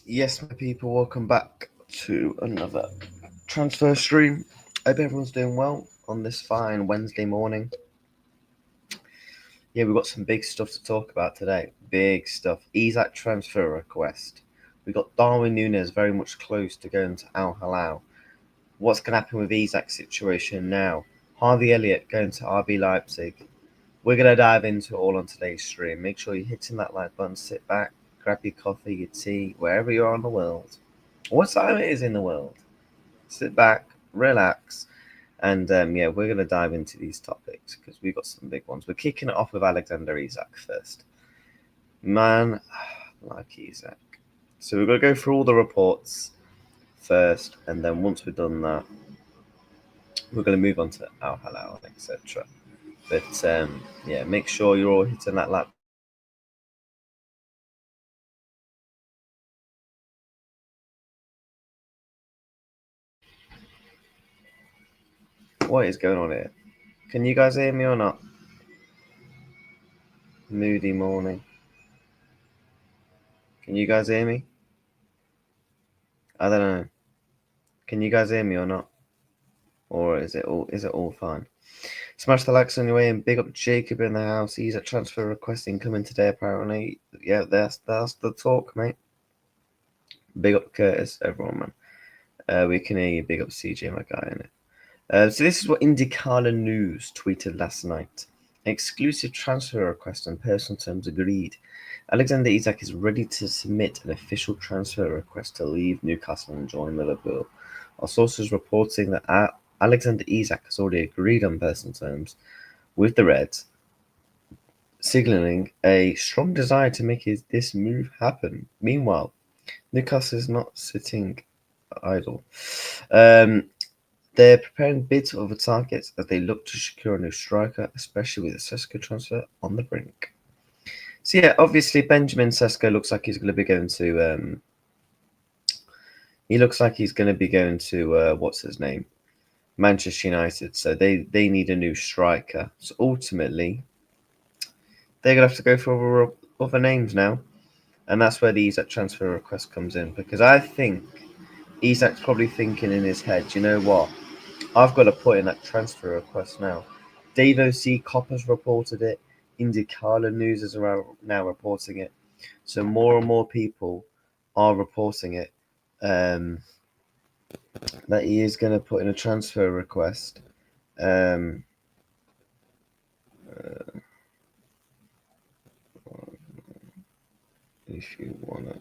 Yes, my people, welcome back to another transfer stream. I hope everyone's doing well on this fine Wednesday morning. Yeah, we've got some big stuff to talk about today. Big stuff. Isak transfer request. We got Darwin Nunez very much close to going to Al-Hilal. What's going to happen with Isak's situation now? Harvey Elliott going to RB Leipzig. We're going to dive into it all on today's stream. Make sure you're hitting that like button, sit back, grab your coffee, your tea, wherever you are in the world. What time it is in the world. Sit back, relax, and we're going to dive into these topics because we've got some big ones. We're kicking it off with Alexander Isak first. Man, like Isak. So we're going to go through all the reports first, and then once we've done that, we're going to move on to Al-Hilal, etc. But make sure you're all hitting that like. What is going on here? Can you guys hear me or not? Moody morning. Can you guys hear me? I don't know. Can you guys hear me or not? Or is it all fine? Smash the likes on your way and big up Jacob in the house. He's at transfer request incoming today apparently. Yeah, that's the talk, mate. Big up Curtis, everyone, man. We can hear you. Big up CJ, my guy, in it. So this is what IndyCar News tweeted last night. Exclusive transfer request and personal terms agreed. Alexander Isak is ready to submit an official transfer request to leave Newcastle and join Liverpool. Our sources reporting that Alexander Isak has already agreed on personal terms with the Reds, signalling a strong desire to make this move happen. Meanwhile, Newcastle is not sitting idle. They're preparing bids for other targets as they look to secure a new striker, especially with the Sesko transfer on the brink. So yeah, obviously Benjamin Sesko looks like he's going to be going to. He looks like he's going to be going to what's his name, Manchester United. So they need a new striker. So ultimately, they're going to have to go for other names now, and that's where the Isak transfer request comes in, because I think Isak's probably thinking in his head, you know what? I've got to put in that transfer request now. Dave O.C. Copper's reported it. IndyCar News is now reporting it. So more and more people are reporting it. That he is going to put in a transfer request. If you want to.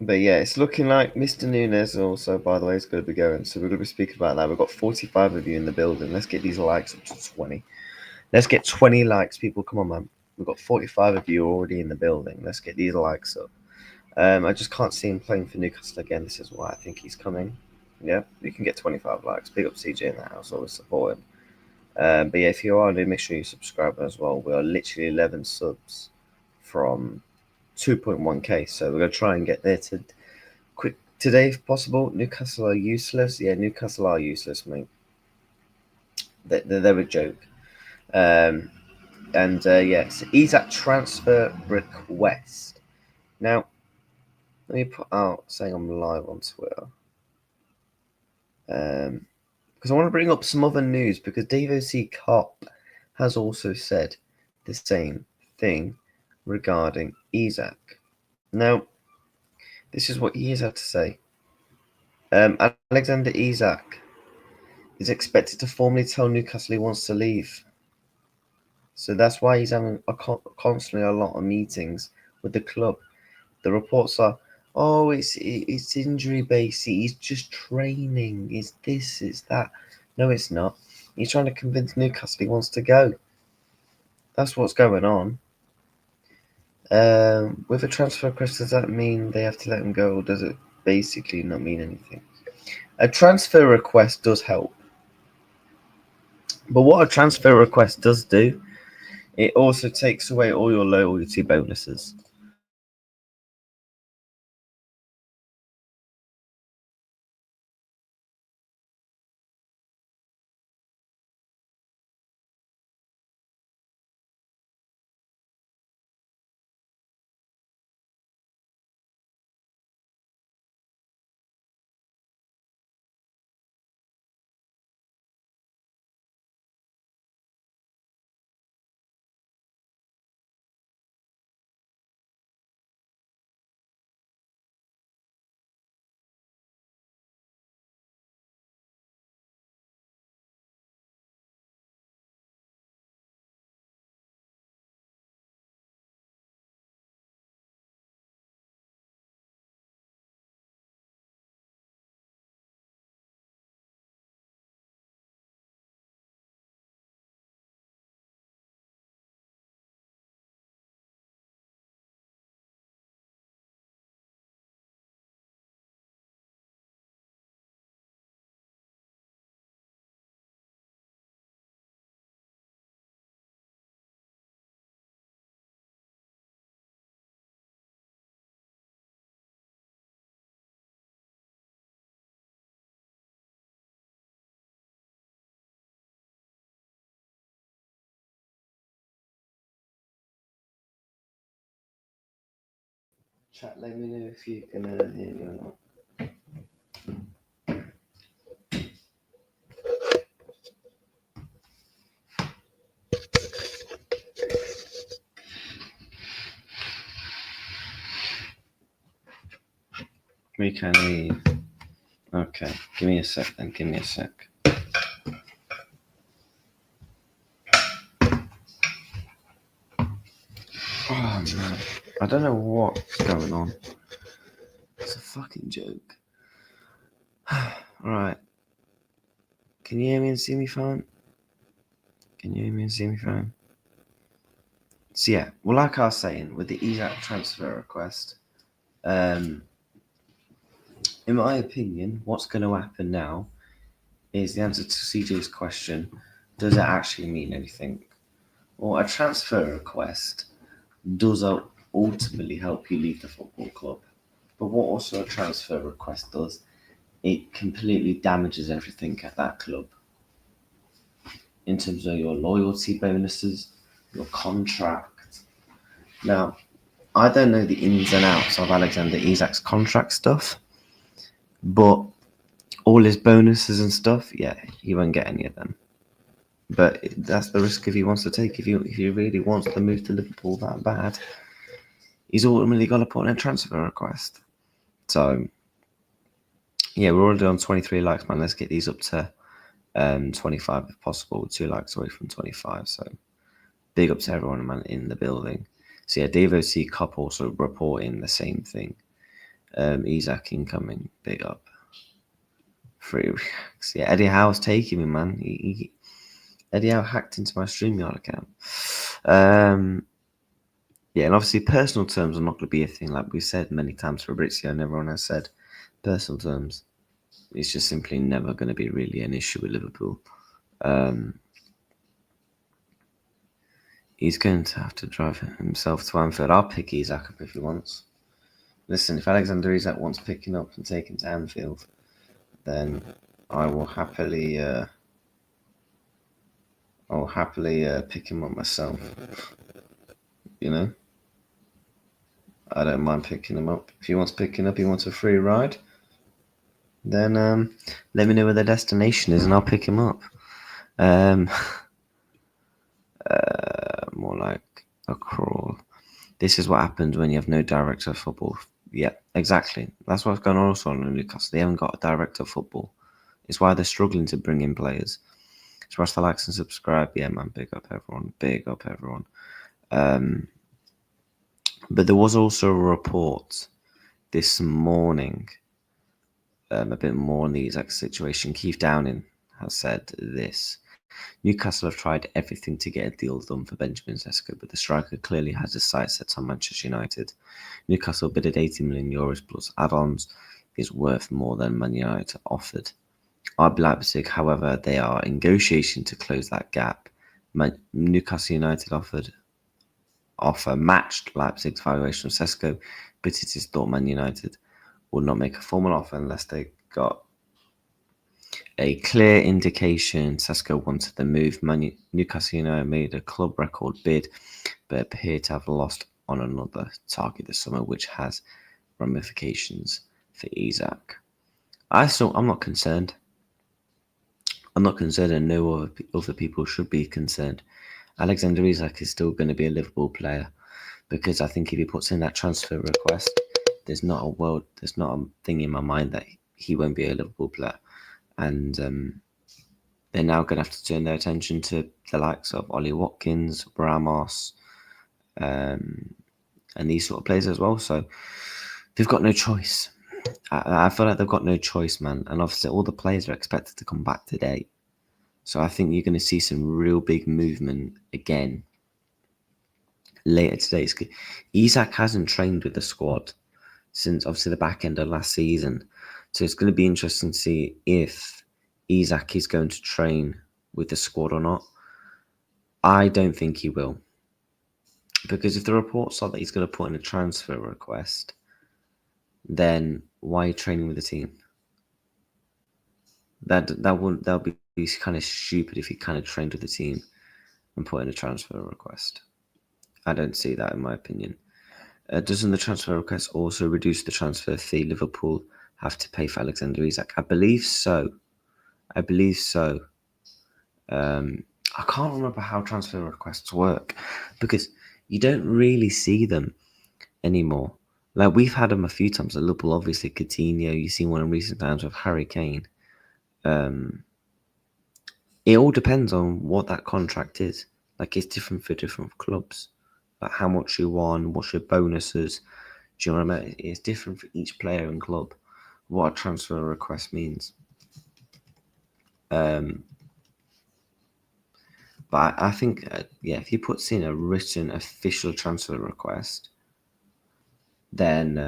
But yeah, it's looking like Mr. Nunez also, by the way, is going to be going. So we're going to be speaking about that. We've got 45 of you in the building. Let's get these likes up to 20. Let's get 20 likes, people. Come on, man. We've got 45 of you already in the building. Let's get these likes up. I just can't see him playing for Newcastle again. This is why I think he's coming. Yeah, you can get 25 likes. Big up CJ in the house, always supporting. But yeah, if you are new, make sure you subscribe as well. We are literally 11 subs from 2.1k, so we're gonna try and get there to quick today if possible. Newcastle are useless. Yeah, Newcastle are useless, mate. They're a joke. And yes, Isak transfer request. Now, let me put out saying I'm live on Twitter. Because I want to bring up some other news because Davo C. Cop has also said the same thing regarding Isak. Now, this is what he has had to say. Alexander Isak is expected to formally tell Newcastle he wants to leave. So that's why he's having constantly a lot of meetings with the club. The reports are, oh, it's injury based. He's just training. It's this, it's that. No, it's not. He's trying to convince Newcastle he wants to go. That's what's going on. With a transfer request, does that mean they have to let him go, or does it basically not mean anything? A transfer request does help. But what a transfer request does do, it also takes away all your loyalty bonuses. Chat, let me know if you can hear me or not. We can hear you. Okay, give me a sec then, give me a sec. Oh man, I don't know what's going on. It's a fucking joke. Alright. Can you hear me and see me fine? Can you hear me and see me fine? So yeah, well, like I was saying, with the Isak transfer request, in my opinion, what's going to happen now is the answer to CJ's question, does it actually mean anything? Well, a transfer request does ultimately help you leave the football club. But what also a transfer request does, it completely damages everything at that club. In terms of your loyalty bonuses, your contract. Now, I don't know the ins and outs of Alexander Isak's contract stuff, but all his bonuses and stuff, yeah, he won't get any of them. But that's the risk if he wants to take. If he really wants to move to Liverpool that bad, he's ultimately got to put in a transfer request. So, yeah, we're already on 23 likes, man. Let's get these up to 25 if possible. 2 likes away from 25. So, big up to everyone, man, in the building. So, yeah, Davo C. Cup also reporting the same thing. Isak incoming, big up. Free reacts. Yeah, Eddie Howe's taking me, man. Eddie Howe hacked into my StreamYard account. Yeah, and obviously personal terms are not going to be a thing, like we've said many times. Fabrizio and everyone has said personal terms. It's just simply never going to be really an issue with Liverpool. He's going to have to drive himself to Anfield. I'll pick Isak up if he wants. Listen, if Alexander Isak wants picking up and taking to Anfield, then I will happily pick him up myself. You know, I don't mind picking him up. If he wants picking up, he wants a free ride, then let me know where the destination is and I'll pick him up. More like a crawl. This is what happens when you have no director of football. Yeah, exactly. That's what's going on also in Newcastle. They haven't got a director of football. It's why they're struggling to bring in players. Smash the likes and subscribe. Yeah, man, big up everyone. Big up everyone. But there was also a report this morning, a bit more on the exact situation. Keith Downing has said this. Newcastle have tried everything to get a deal done for Benjamin Sesko, but the striker clearly has his sights set on Manchester United. Newcastle bid at €80 million plus add-ons is worth more than Man United offered. RB Leipzig, however, they are in negotiation to close that gap. Newcastle United offer matched Leipzig's valuation of Sesko, but it is thought Man United would not make a formal offer unless they got a clear indication Sesko wanted the move. Newcastle United made a club record bid, but appear to have lost on another target this summer, which has ramifications for Isak. I'm not concerned. I'm not concerned, and no other people should be concerned. Alexander Isak is still going to be a Liverpool player, because I think if he puts in that transfer request, there's not a thing in my mind that he won't be a Liverpool player. And they're now going to have to turn their attention to the likes of Ollie Watkins, Ramos, and these sort of players as well. So they've got no choice. I feel like they've got no choice, man. And obviously all the players are expected to come back today. So I think you're going to see some real big movement again later today. Isak hasn't trained with the squad since obviously the back end of last season. So it's going to be interesting to see if Isak is going to train with the squad or not. I don't think he will. Because if the reports are that he's going to put in a transfer request, then why are you training with the team? That would be kind of stupid if he kind of trained with the team and put in a transfer request. I don't see that in my opinion. Doesn't the transfer request also reduce the transfer fee Liverpool have to pay for Alexander Isak? I believe so. I can't remember how transfer requests work because you don't really see them anymore. Like we've had them a few times at Liverpool, obviously Coutinho, you've seen one in recent times with Harry Kane. It all depends on what that contract is. Like it's different for different clubs. Like how much you want, what's your bonuses. Do you know what I mean? It's different for each player and club what a transfer request means. But I think, if he puts in a written official transfer request, then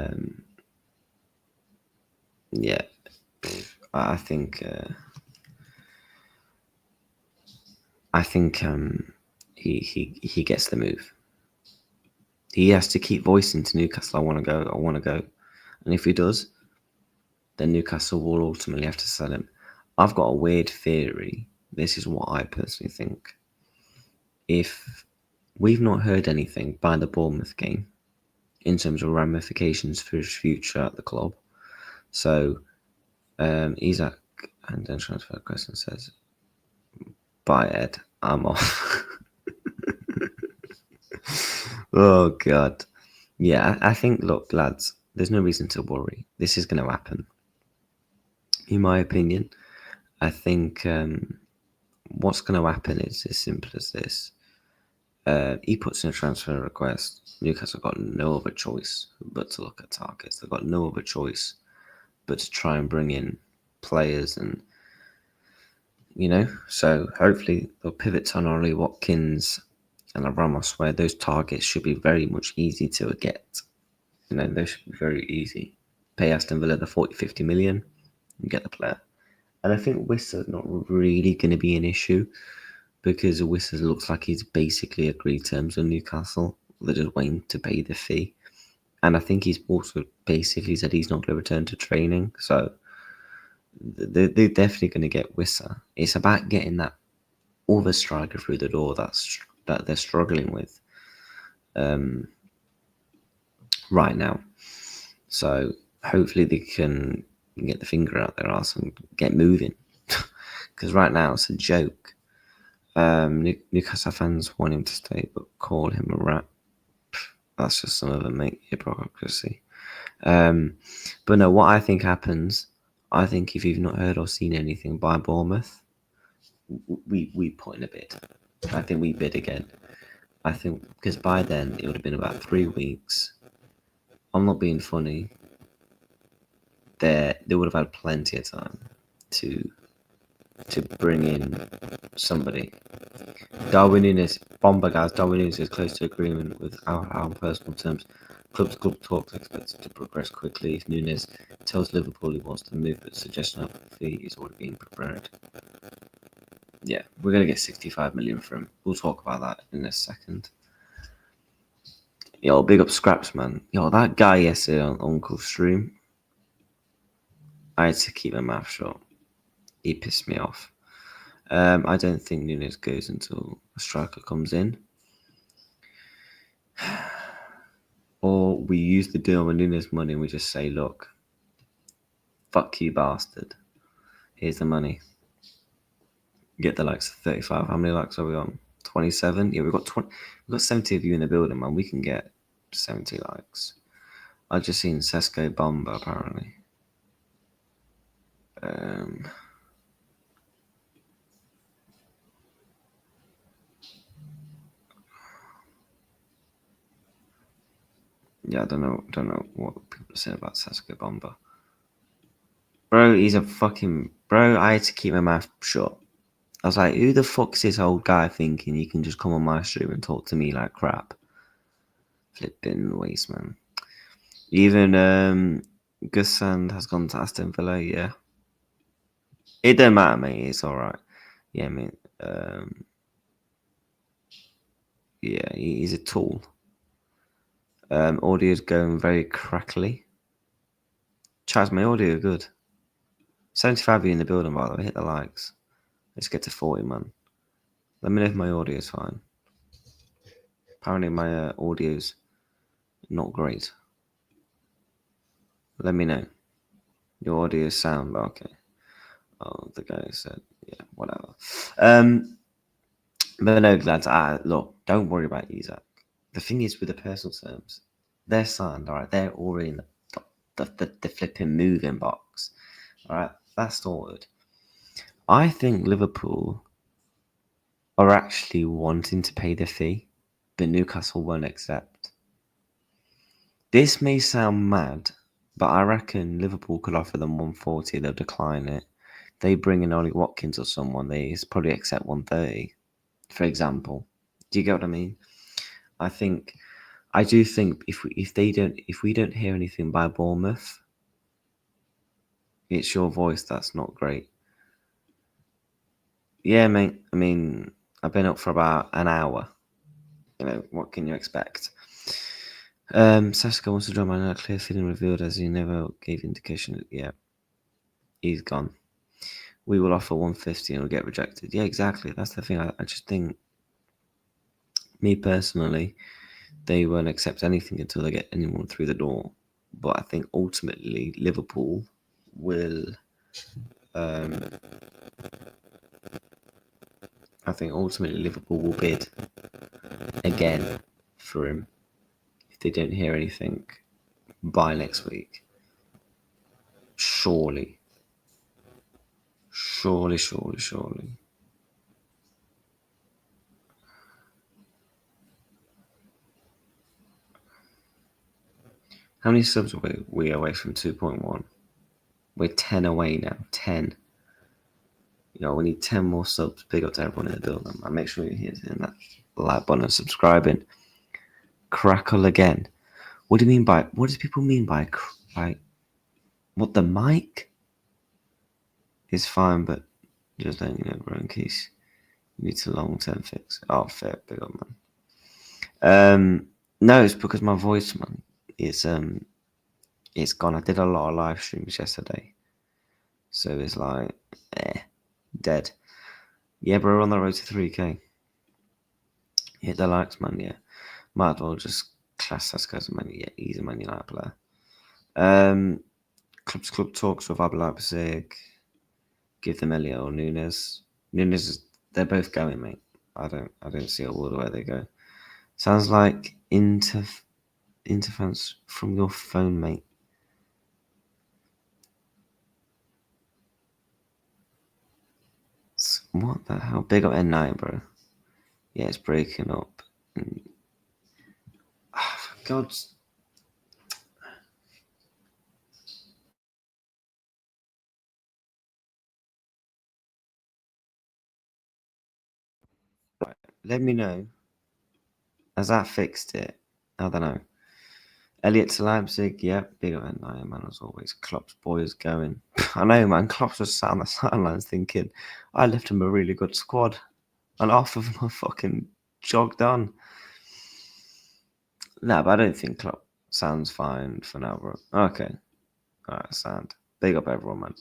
I think he gets the move. He has to keep voicing to Newcastle, I want to go. And if he does, then Newcastle will ultimately have to sell him. I've got a weird theory. This is what I personally think. If we've not heard anything by the Bournemouth game in terms of ramifications for his future at the club, so Isak and then transfer question says, "Bye Ed, I'm off." Oh God, yeah. I think, look, lads, there's no reason to worry. This is going to happen. In my opinion, I think what's going to happen is as simple as this. He puts in a transfer request. Newcastle got no other choice but to look at targets. They've got no other choice but to try and bring in players, and so hopefully they'll pivot to Ollie Watkins And Ramos, where those targets should be very much easy to get. They should be very easy. Pay Aston Villa the 40, 50 million and get the player. And I think Wissa's not really going to be an issue because Wissa looks like he's basically agreed terms with Newcastle. They're just waiting to pay the fee. And I think he's also basically said he's not going to return to training. So they're definitely going to get Wissa. It's about getting that other striker through the door that they're struggling with right now. So hopefully they can get the finger out their arse and get moving. Because right now it's a joke. Newcastle fans want him to stay, but call him a rat. That's just some of them hypocrisy. But no, what I think happens, I think if you've not heard or seen anything by Bournemouth, we put in a bid. I think we bid again. I think because by then it would have been about 3 weeks. I'm not being funny. They would have had plenty of time to bring in somebody. Darwin Nunez, Bomber guys, Darwin Nunez is close to agreement with our personal terms. Club talks expected to progress quickly. If Nunez tells Liverpool he wants to move, but suggestion of a fee is already being prepared. Yeah, we're going to get 65 million from him. We'll talk about that in a second. Yo, big up Scraps, man. Yo, that guy yesterday on Uncle's stream, I had to keep my mouth shut. He pissed me off. I don't think Nunez goes until a striker comes in. Or we use the deal with Nunez money and we just say, look, fuck you, bastard. Here's the money. Get the likes of 35. How many likes are we on? 27? Yeah, we've got 70 of you in the building, man. We can get 70 likes. I've just seen Sesko Bomba, apparently. Yeah, I don't know what people are saying about Sesko Bomba. Bro, he's a fucking... Bro, I had to keep my mouth shut. I was like, who the fuck's this old guy thinking you can just come on my stream and talk to me like crap? Flipping waste, man. Even Gussand has gone to Aston Villa, yeah. It don't matter, mate. It's alright. Yeah, I mean, yeah, he's a tool. Audio's going very crackly. Chaz, my audio good. 75 of you in the building, by the way. Hit the likes. Let's get to 40, man. Let me know if my audio is fine. Apparently my audio's not great. Let me know. Your audio sound okay. Oh, the guy said, yeah, whatever. But no, lads, look, don't worry about Isak. The thing is with the personal terms, they're signed, all right? They're already in the flipping moving box, all right? That's sorted. I think Liverpool are actually wanting to pay the fee, but Newcastle won't accept. This may sound mad, but I reckon Liverpool could offer them 140, they'll decline it. They bring in Ollie Watkins or someone, they probably accept 130, for example. Do you get what I mean? I do think if we don't hear anything by Bournemouth, it's your voice that's not great. Yeah, mate. I mean, I've been up for about an hour. What can you expect? Sesko wants to join my clear feeling revealed as he never gave indication. Yeah, he's gone. We will offer 150 and we'll get rejected. Yeah, exactly. That's the thing. I just think, me personally, they won't accept anything until they get anyone through the door. But I think ultimately Liverpool will. I think ultimately Liverpool will bid again for him if they don't hear anything by next week. Surely. How many subs are we away from 2.1? We're 10 away now. 10. Yo, we need 10 more subs. Big up to everyone in the building. And make sure you're hitting that like button and subscribing. Crackle again. What do you mean by? What does people mean by what, the mic is fine, but just letting you know, bro, in case you need a long-term fix. Oh, fair, big up, man. No, it's because my voice, man, it's gone. I did a lot of live streams yesterday, so it's like, dead. Yeah, bro, we're on the road to 3K. Hit the likes, man. Yeah, might as well just class us as a Man. Yeah, he's a Man United player. Club talks with Leipzig. Give them Elliot or Nunez. Nunez, they're both going, mate. I don't see a world where they go. Sounds like interference from your phone, mate. What the hell? Big up N9, bro. Yeah, it's breaking up. For God's... Right, let me know. Has that fixed it? I don't know. Elliot to Leipzig, yeah, big up N9, man, as always. Klopp's boys going. I know, man. Klopp's just sat on the sidelines thinking, I left him a really good squad. And half of them are fucking jogged on. No, but I don't think Klopp sounds fine for now, bro. Okay. Alright, sound. Big up everyone, man.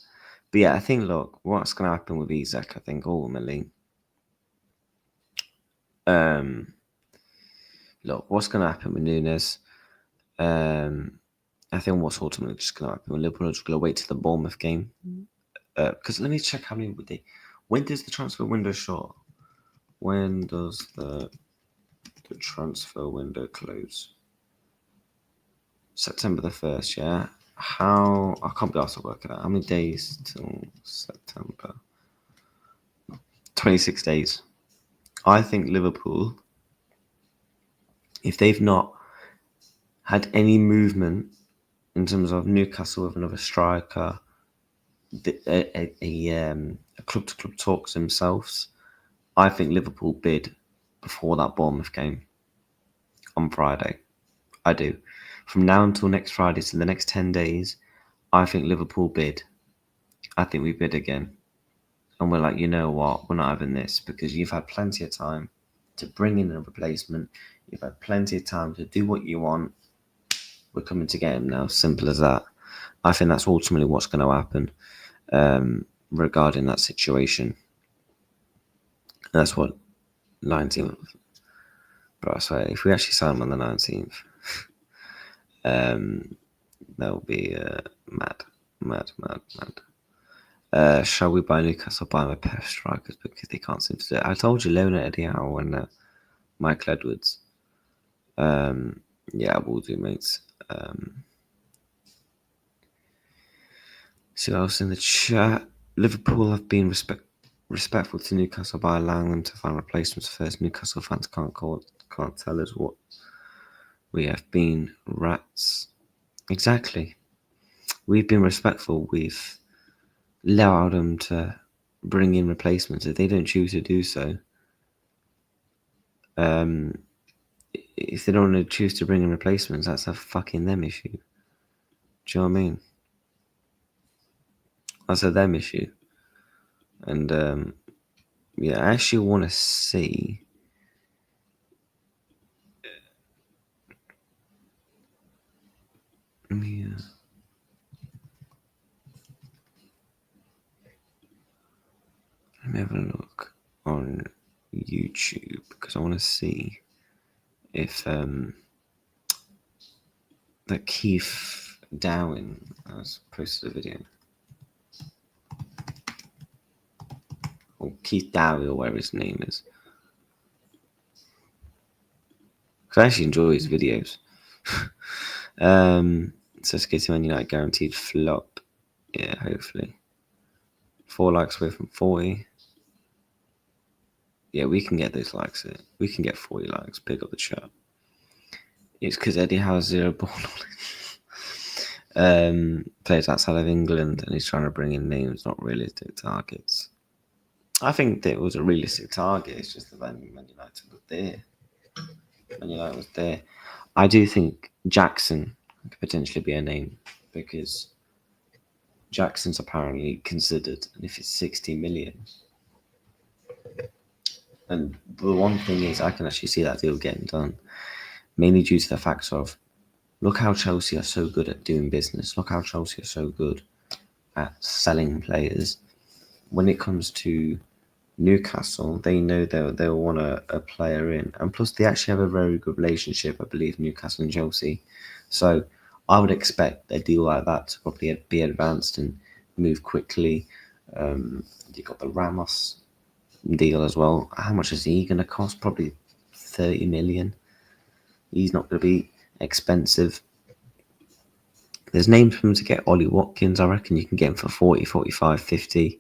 But yeah, I think, look, what's going to happen with Isak, I think, ultimately. Look, what's going to happen with Nunez? I think what's ultimately just going to happen with Liverpool are just going to wait till the Bournemouth game. Because let me check how many would they... When does the transfer window shut? When does the transfer window close? September the 1st, yeah? How... I can't be asked to work it out. How many days till September? 26 days. I think Liverpool, if they've not had any movement in terms of Newcastle with another striker, a club-to-club talks themselves, I think Liverpool bid before that Bournemouth game on Friday. I do. From now until next Friday, so the next 10 days, I think Liverpool bid. I think we bid again. And we're like, you know what? We're not having this because you've had plenty of time to bring in a replacement. You've had plenty of time to do what you want. We're coming to get him now. Simple as that. I think that's ultimately what's going to happen regarding that situation. And that's what 19th. Bro, I swear, if we actually sign him on the 19th, that will be mad. Shall we buy Newcastle buy my pair of strikers because they can't seem to do it? I told you, Leonard Eddie Howe and Michael Edwards. Yeah, we'll do, mates. See what else in the chat. Liverpool have been respectful to Newcastle by allowing them to find replacements first. Newcastle fans can't tell us what we have been. Rats. Exactly. We've been respectful. We've allowed them to bring in replacements. If they don't choose to do so, if they don't want to choose to bring in replacements, that's a fucking them issue. Do you know what I mean? That's a them issue. And yeah, I actually want to see. Let me have a look on YouTube because I want to see if that Keith Darwin has posted a video. Or Keith Dowie, or whatever his name is. Because I actually enjoy his videos. So it's getting Man United guaranteed flop. Yeah, hopefully. 4 likes away from 40. Yeah, we can get those likes. We can get 40 likes. Pick up the chat. It's because Eddie has 0 ball knowledge. Plays outside of England and he's trying to bring in names, not realistic targets. I think that it was a realistic target. It's just that Man United was there. Man United was there. I do think Jackson could potentially be a name because Jackson's apparently considered, and if it's 60 million. And the one thing is, I can actually see that deal getting done, mainly due to the fact of, look how Chelsea are so good at doing business. Look how Chelsea are so good at selling players. When it comes to Newcastle, they know they'll want a player in. And plus, they actually have a very good relationship, I believe, Newcastle and Chelsea. So I would expect a deal like that to probably be advanced and move quickly. You got the Ramos deal as well. How much is he going to cost? Probably 30 million. He's not going to be expensive. There's names for him to get. Ollie Watkins, I reckon you can get him for 40, 45, 50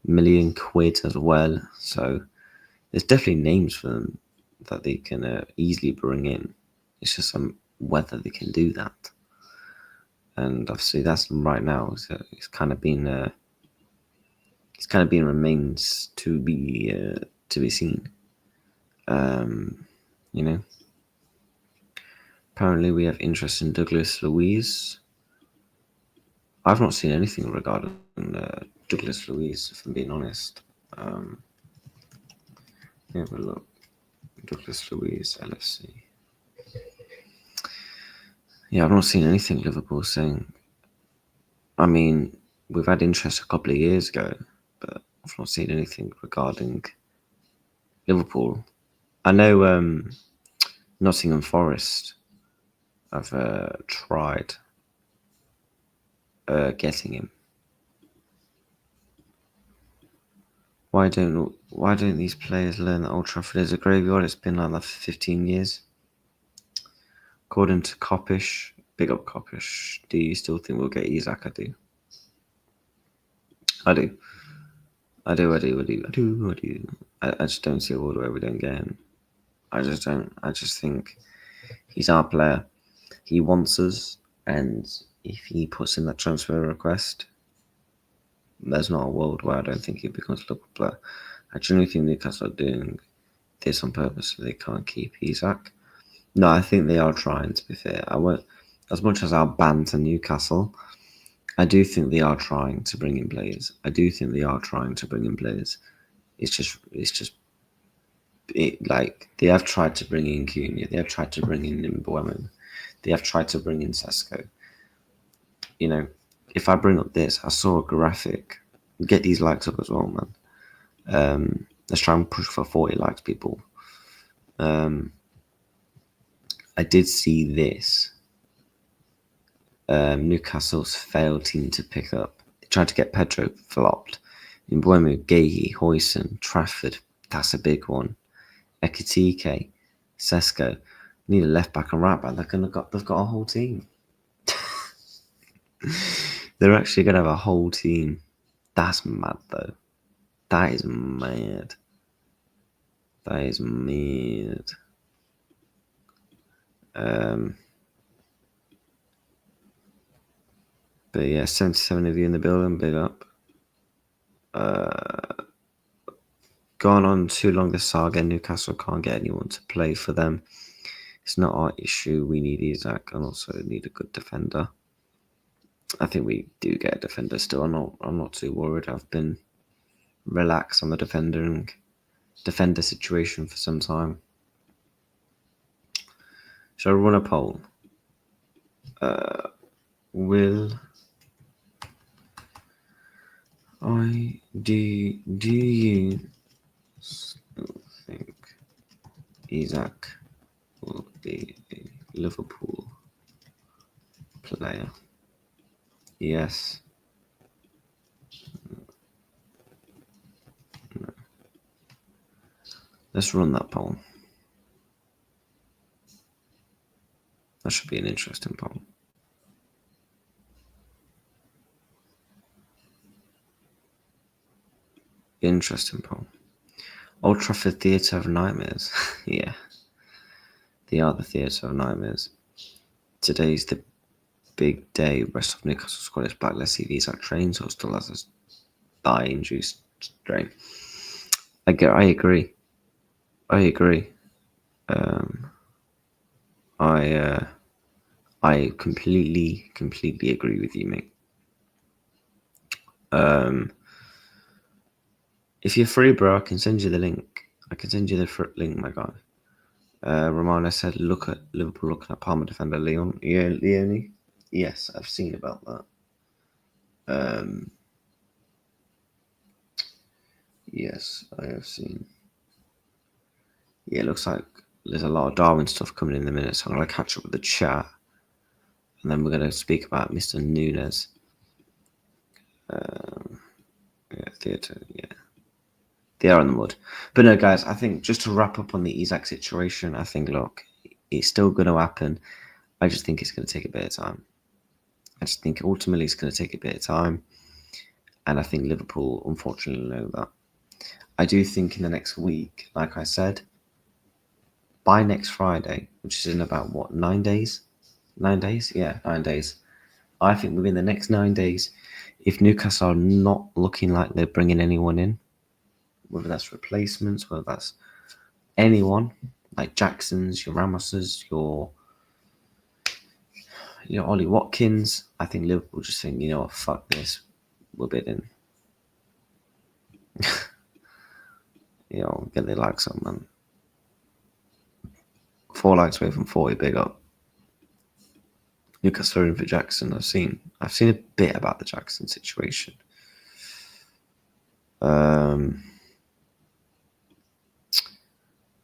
million quid as well. So there's definitely names for them that they can easily bring in. It's just whether they can do that. And obviously that's right now. So it's kind of been remains to be seen. You know. Apparently we have interest in Douglas Luiz. I've not seen anything regarding Douglas Luiz, if I'm being honest. Have a look. Douglas Luiz, LFC. Yeah, I've not seen anything Liverpool saying. I mean, we've had interest a couple of years ago, but I've not seen anything regarding Liverpool. I know Nottingham Forest have tried getting him. Why don't these players learn that Old Trafford is a graveyard? It's been like that for 15 years. According to Kopish, big up Kopish, do you still think we'll get Isak? I do. I just don't see a world where we don't get him. I just don't. I just think he's our player. He wants us, and if he puts in that transfer request, there's not a world where I don't think he becomes a Liverpool player. I genuinely think Newcastle are doing this on purpose so they can't keep Isak. No, I think they are trying, to be fair. As much as I'll banter Newcastle, I do think they are trying to bring in players. They have tried to bring in Cunha, they have tried to bring in Mbeumo, they have tried to bring in Sesko. You know, if I bring up this, I saw a graphic. Get these likes up as well, man. Let's try and push for 40 likes, people. I did see this. Newcastle's failed team to pick up. They tried to get Pedro, flopped. Mbeumo, Gahey, Hoyson, Trafford. That's a big one. Ekitike, Sesko. Need a left back and right back. They've got a whole team. They're actually gonna have a whole team. That's mad, though. That is mad. But yeah, 77 of you in the building, big up. Gone on too long, the saga. Newcastle can't get anyone to play for them. It's not our issue. We need Isak and also need a good defender. I think we do get a defender still. I'm not too worried. I've been relaxed on the defender situation for some time. Shall I run a poll? Do you still think Isak will be a Liverpool player? Yes. No. Let's run that poll. That should be an interesting poll. Old Trafford Theatre of Nightmares. Yeah. They are the Theatre of Nightmares. Today's the big day. Rest of Newcastle squad is back. Let's see if Isak trains or still has a thigh injury Great. I agree. I completely agree with you, mate. If you're free, bro, I can send you the link. Link, my guy. Romano said, look at Liverpool looking at Parma defender Leone. Yes, I've seen about that. Yes, I have seen. Yeah, it looks like there's a lot of Darwin stuff coming in a minute, so I'm going to catch up with the chat. And then we're going to speak about Mr. Nunez. Theatre, yeah. They are in the mud. But no, guys, I think just to wrap up on the Isak situation, I think, look, it's still going to happen. I just think it's going to take a bit of time. I just think ultimately it's going to take a bit of time. And I think Liverpool, unfortunately, know that. I do think in the next week, like I said, by next Friday, which is in about, 9 days? 9 days? Yeah, 9 days. I think within the next 9 days, if Newcastle are not looking like they're bringing anyone in, whether that's replacements, whether that's anyone, like Jackson's, your Ramos's, your Ollie Watkins, I think Liverpool just think, you know what, fuck this, we're bidding. Get their likes up, man. 4 likes away from 40, big up. Newcastle in for Jackson. I've seen a bit about the Jackson situation.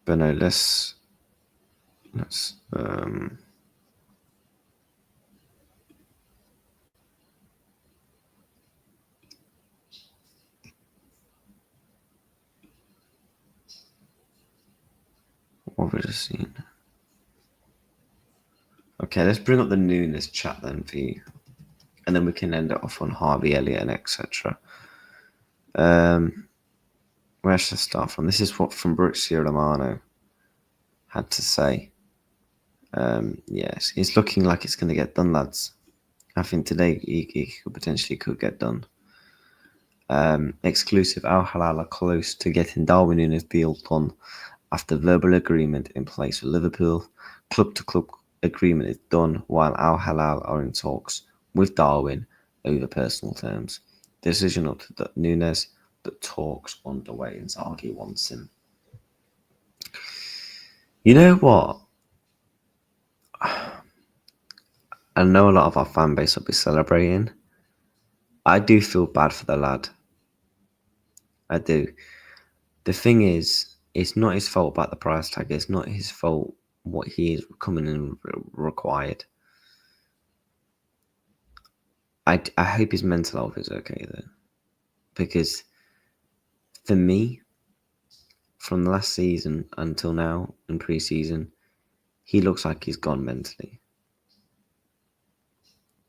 But no, let's what have we just seen? Okay, let's bring up the Nunez chat then for you. And then we can end it off on Harvey Elliott and etc. Where should I start from? This is what Fabrizio Romano had to say. Yes, it's looking like it's going to get done, lads. I think today he could get done. Exclusive, Al-Hilal are close to getting Darwin Nunez deal done after verbal agreement in place with Liverpool. Club-to-club agreement is done while Al-Hilal are in talks with Darwin over personal terms. Decision up to Nunez, but talks underway and Zaghi wants him. You know what? I know a lot of our fan base will be celebrating. I do feel bad for the lad. I do. The thing is, it's not his fault about the price tag. It's not his fault what he is coming in required. I hope his mental health is okay though, because for me, from the last season until now in pre-season, he looks like he's gone mentally.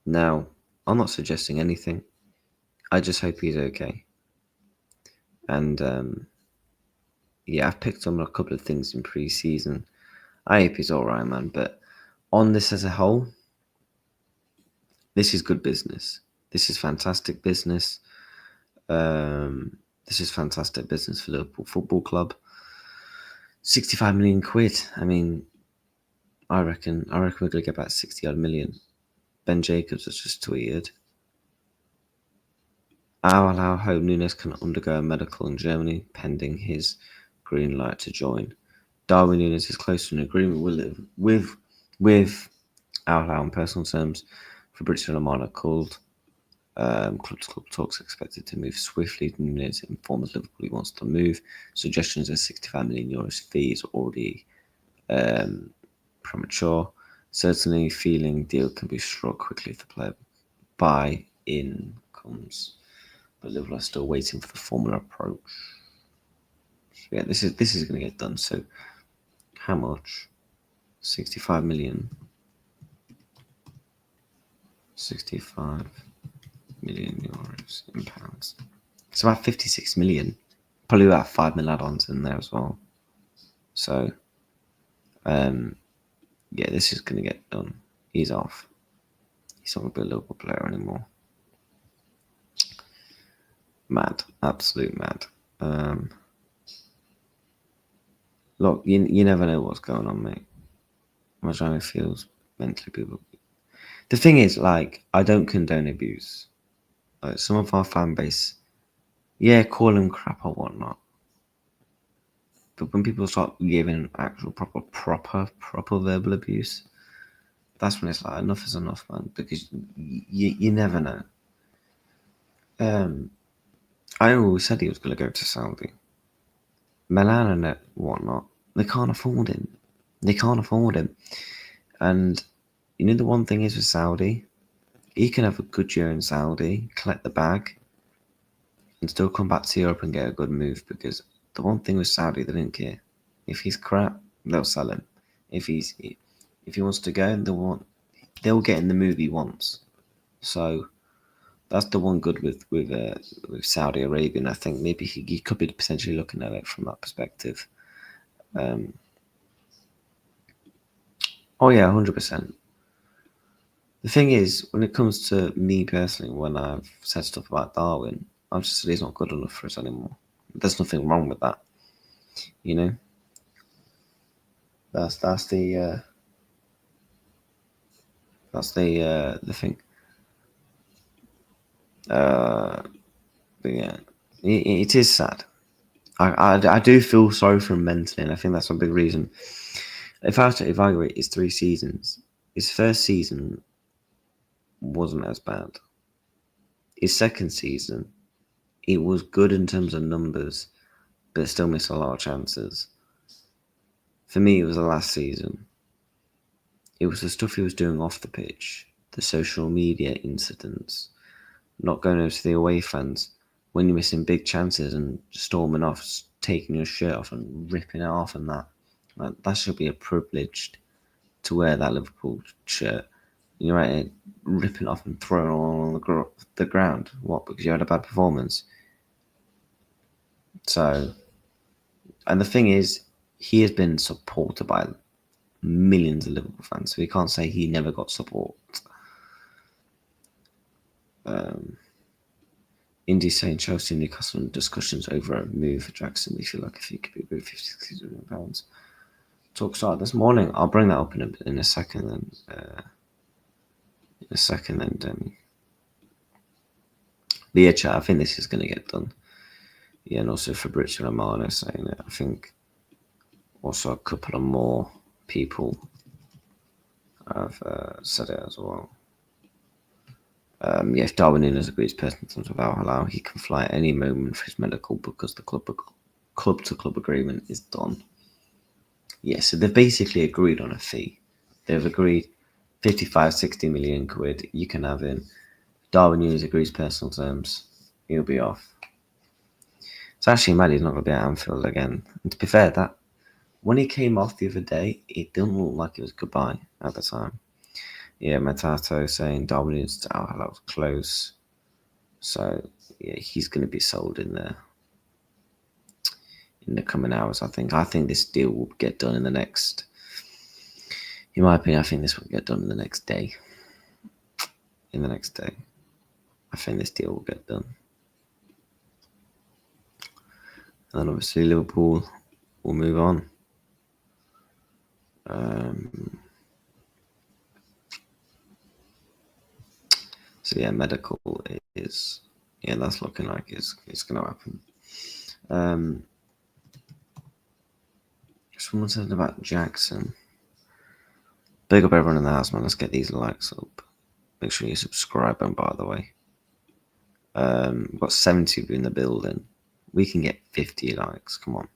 Now, I'm not suggesting anything. I just hope he's okay. And I've picked on a couple of things in pre-season. I hope he's all right, man. But on this as a whole, this is good business. This is fantastic business. This is fantastic business for Liverpool Football Club. 65 million quid. I mean, I reckon we're going to get about 60 odd million. Ben Jacobs has just tweeted, I'll hope Nunez can undergo a medical in Germany pending his green light to join. Darwin Nunez is close to an agreement with Al-Hilal on personal terms. Fabrizio Romano called. Club talks expected to move swiftly. Nunez informs Liverpool he wants to move. Suggestions of 65 million euros fee is already premature. Certainly feeling deal can be struck quickly if the player buy-in comes. But Liverpool are still waiting for the formal approach. So yeah, this is going to get done. So how much? 65 million. 65 million euros in pounds. It's about 56 million. Probably about 5 million add-ons in there as well. So, this is going to get done. He's off. He's not going to be a Liverpool player anymore. Mad, absolute mad. Look, you never know what's going on, mate. Imagine how it feels mentally, people. The thing is, like, I don't condone abuse. Like, some of our fan base, yeah, call him crap or whatnot. But when people start giving actual proper verbal abuse, that's when it's like, enough is enough, man. Because you never know. I always said he was going to go to Saudi. Milan and whatnot, they can't afford him. They can't afford him. And you know the one thing is with Saudi, he can have a good year in Saudi, collect the bag, and still come back to Europe and get a good move. Because the one thing with Saudi, they don't care. If he's crap, they'll sell him. If he wants to go, they'll get in the move he wants. So that's the one good with Saudi Arabia. And I think maybe he could be potentially looking at it from that perspective. Oh yeah, 100%. The thing is, when it comes to me personally, when I've said stuff about Darwin, I've just said he's not good enough for us anymore. There's nothing wrong with that, you know. That's the thing. But yeah, it is sad. I do feel sorry for him mentally, and I think that's a big reason. If I have to evaluate his 3 seasons, his first season wasn't as bad. His second season, it was good in terms of numbers, but still missed a lot of chances. For me, it was the last season. It was the stuff he was doing off the pitch, the social media incidents, not going over to the away fans when you're missing big chances and storming off, taking your shirt off and ripping it off, and that should be a privilege to wear that Liverpool shirt. You're right here ripping it off and throwing it all on the ground. What? Because you had a bad performance. So, and the thing is, he has been supported by millions of Liverpool fans, so we can't say he never got support. Indy saying Chelsea and Newcastle in discussions over a move for Jackson. We feel like if he could be moved £56 million. Talk started this morning. I'll bring that up in a second. Then. But yeah, chat. I think this is going to get done. Yeah, and also Fabrizio Romano saying it. I think also a couple of more people have said it as well. If Darwin Nunez agrees personal terms with Al-Hilal, he can fly at any moment for his medical because the club-to-club agreement is done. Yeah, so they've basically agreed on a fee. They've agreed 55, 60 million quid. You can have him. Darwin Nunez agrees personal terms. He'll be off. It's actually mad he's not going to be at Anfield again. And to be fair, that when he came off the other day, it didn't look like it was goodbye at the time. Yeah, Matato saying Darwin Nunez to Al-Hilal was close. So, yeah, he's going to be sold in the coming hours, I think. I think this deal will get done in the next... In my opinion, I think this will get done in the next day. I think this deal will get done. And then obviously Liverpool will move on. So yeah, medical is... Yeah, that's looking like it's going to happen. Someone said about Jackson. Big up everyone in the house, man. Let's get these likes up. Make sure you subscribe, by the way. We've got 70 in the building. We can get 50 likes. Come on.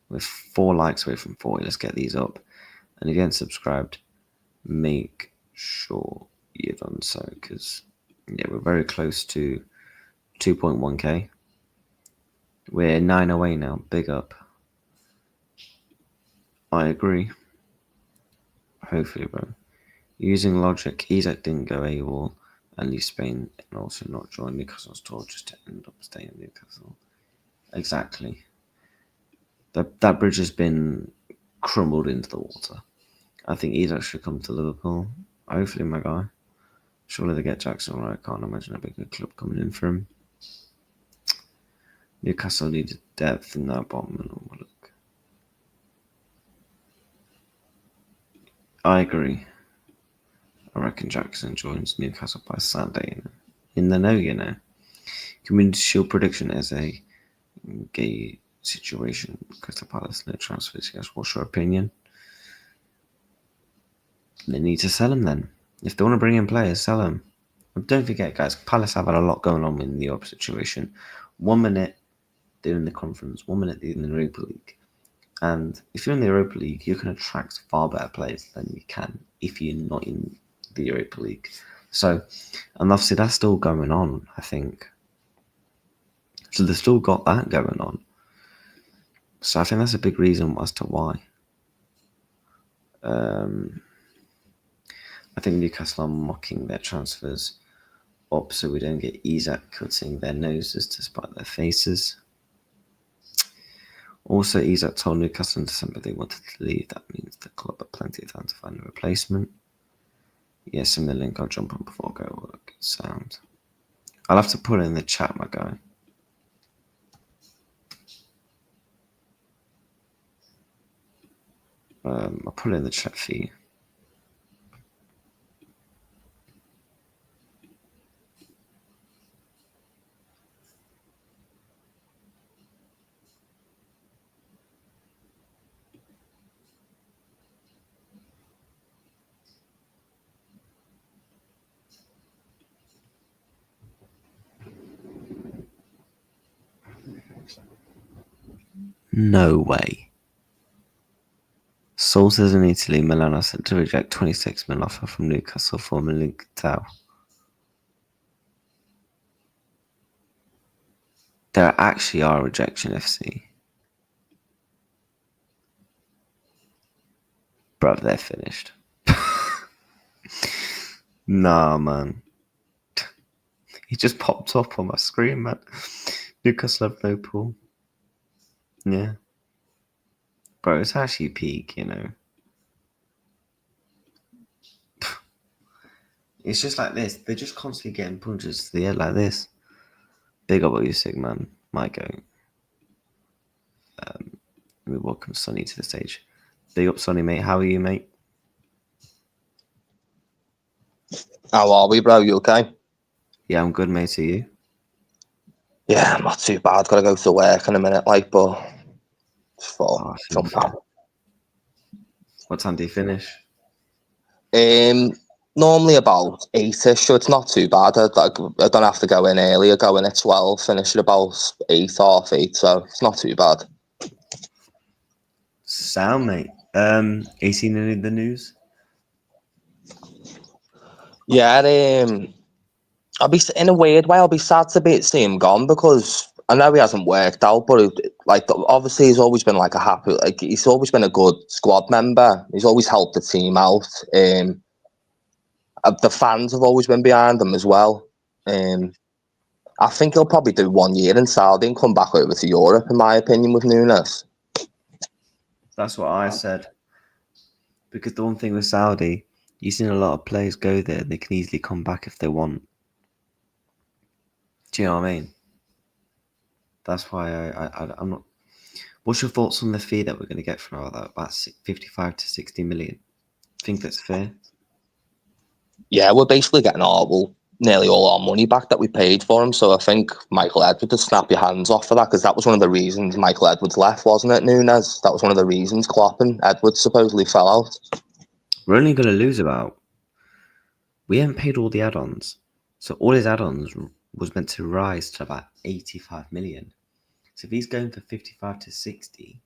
We're 4 likes away from 40. Let's get these up. And if you haven't subscribed, make sure you've done so. Because, yeah, we're very close to 2.1k. We're 9 away now. Big up. I agree. Hopefully, bro. Using logic, Isak didn't go AWOL and leave Spain and also not join Newcastle's tour just to end up staying in Newcastle. Exactly. That bridge has been crumbled into the water. I think Isak should come to Liverpool. Hopefully, my guy. Surely they get Jackson right. I can't imagine a bigger club coming in for him. Newcastle needed depth in that bottom. Look. I agree. I reckon Jackson joins Newcastle by Saturday. In the know, Community Shield prediction as a gay situation. Crystal Palace, no transfers. Yes, what's your opinion? They need to sell them then. If they want to bring in players, sell them. But don't forget, guys, Palace have had a lot going on in the Europe situation. 1 minute they're in the conference, 1 minute they're in the Europa League. And if you're in the Europa League, you can attract far better players than you can if you're not in the Europa League. So, and obviously that's still going on, I think. So they've still got that going on. So I think that's a big reason as to why. I think Newcastle are mocking their transfers up so we don't get Isak cutting their noses to spite their faces. Also, Isak told Newcastle in December they wanted to leave. That means the club had plenty of time to find a replacement. Yes, send me the link. I'll jump on before I go work. Sound. I'll have to put it in the chat, my guy. I'll put it in the chat for you. No way. Sources in Italy, Milan are set to reject 26 million offer from Newcastle for Militao. There actually are rejection FC. Bruv, they're finished. Nah, man. He just popped up on my screen, man. Newcastle have Liverpool. Yeah. Bro, it's actually peak, It's just like this. They're just constantly getting punches to the head like this. Big up Isak, man. My go. We welcome Sonny to the stage. Big up, Sonny, mate. How are you, mate? How are we, bro? You okay? Yeah, I'm good, mate. Are you? Yeah, not too bad. Gotta go to work in a minute, but just thought jump on. What time do you finish? Normally about 8ish, so it's not too bad. I don't have to go in early. I go in at 12, finish at about 8, half 8, so it's not too bad. Sound, mate. You seen any of the news? Yeah, I'll be in a weird way. I'll be sad to see him gone because I know he hasn't worked out, but obviously he's always been he's always been a good squad member. He's always helped the team out. The fans have always been behind him as well. I think he'll probably do 1 year in Saudi and come back over to Europe, in my opinion, with Nunez. That's what I said. Because the one thing with Saudi, you've seen a lot of players go there. They can easily come back if they want. Do you know what I mean? That's why I'm not. What's your thoughts on the fee that we're going to get for all that? About 55 to 60 million. Think that's fair? Yeah, we're basically getting nearly all our money back that we paid for him. So I think Michael Edwards would snap your hands off for that, because that was one of the reasons Michael Edwards left, wasn't it, Nunez? That was one of the reasons Klopp and Edwards supposedly fell out. We're only going to lose about. We haven't paid all the add-ons. So all his add-ons was meant to rise to about 85 million. So if he's going for 55 to 60,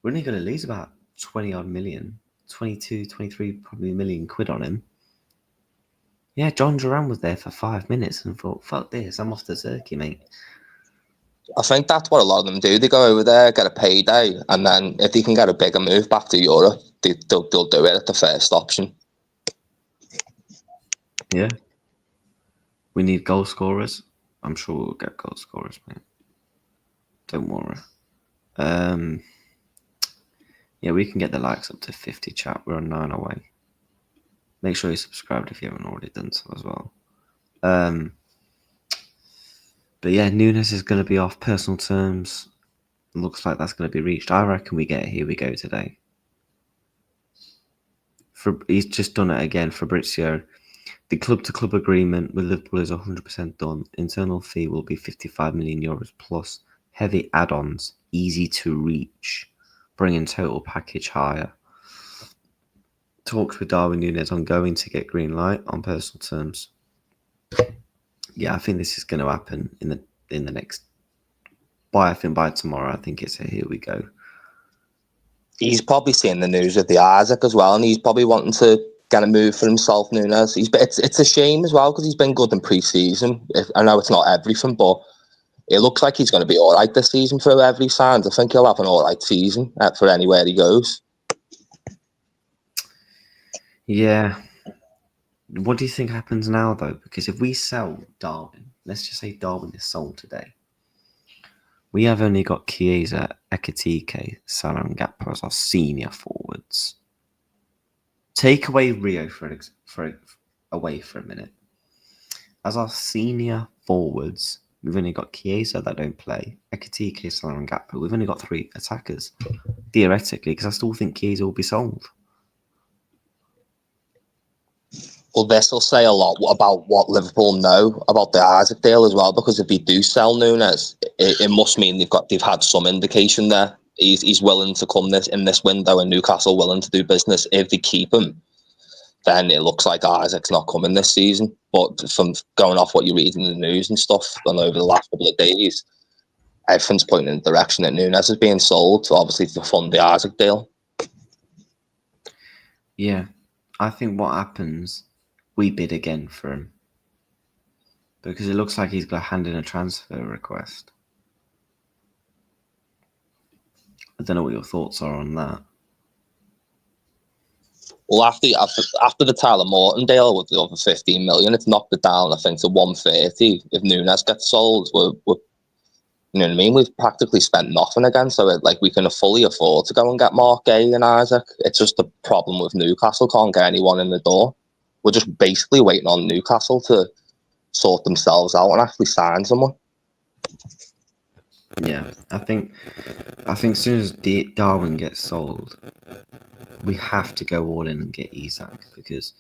we're only going to lose about 20 odd million, 22, 23 probably million quid on him. Yeah, John Duran was there for 5 minutes and thought, fuck this, I'm off to Turkey, mate. I think that's what a lot of them do. They go over there, get a payday, and then if they can get a bigger move back to Europe, they'll do it at the first option. Yeah. We need goal scorers. I'm sure we'll get goal scorers, mate. Don't worry. Yeah, we can get the likes up to 50, chat. We're on 9 away. Make sure you're subscribed if you haven't already done so as well. But yeah, Nunez is going to be off personal terms. Looks like that's going to be reached. I reckon we get Here We Go today. He's just done it again. Fabrizio. The club-to-club agreement with Liverpool is 100% done. Internal fee will be 55 million euros plus heavy add-ons, easy to reach, bringing total package higher. Talks with Darwin Nunez ongoing to get green light on personal terms. Yeah, I think this is going to happen in the next. By tomorrow, I think it's a Here We Go. He's probably seeing the news with the Isaac as well, and he's probably wanting to get a move for himself, Nunez. It's a shame as well because he's been good in pre-season. I know it's not everything, but it looks like he's going to be all right this season for whoever he signs. I think he'll have an all right season for anywhere he goes. Yeah. What do you think happens now, though? Because if we sell Darwin, let's just say Darwin is sold today. We have only got Chiesa, Ekitike, Salah and Gakpo as our senior forwards. Take away Rio away for a minute. As our senior forwards, we've only got Chiesa that don't play, Ekitike, Salah and Gakpo. We've only got 3 attackers, theoretically, because I still think Chiesa will be sold. Well, this will say a lot about what Liverpool know about the Isaac deal as well, because if you do sell Nunez, it must mean they've had some indication there. He's willing to come in this window, and Newcastle willing to do business. If they keep him, then it looks like Isaac's not coming this season. But from going off what you read in the news and stuff, and over the last couple of days, everything's pointing in the direction that Nunez is being sold, obviously to fund the Isaac deal. Yeah, I think what happens, we bid again for him. Because it looks like he's got to hand in a transfer request. I don't know what your thoughts are on that. Well, after the Tyler Morton deal with the over 15 million, it's knocked it down, I think, to 130. If Nunez gets sold, we're you know what I mean? We've practically spent nothing again, so we can fully afford to go and get Mark Gay and Isaac. It's just the problem with Newcastle, can't get anyone in the door. We're just basically waiting on Newcastle to sort themselves out and actually sign someone. Yeah, I think as soon as Darwin gets sold, we have to go all in and get Isak, because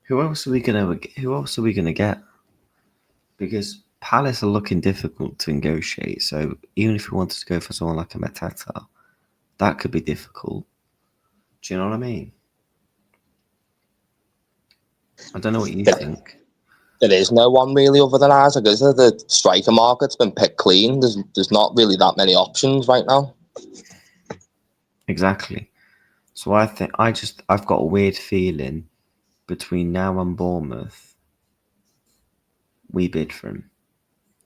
who else are we gonna get? Because Palace are looking difficult to negotiate. So even if we wanted to go for someone like a Mateta, that could be difficult. Do you know what I mean? I don't know what you think. There is no one really other than Isaac, is there? The striker market's been picked clean. There's not really that many options right now. Exactly. So I think I've got a weird feeling between now and Bournemouth, we bid for him.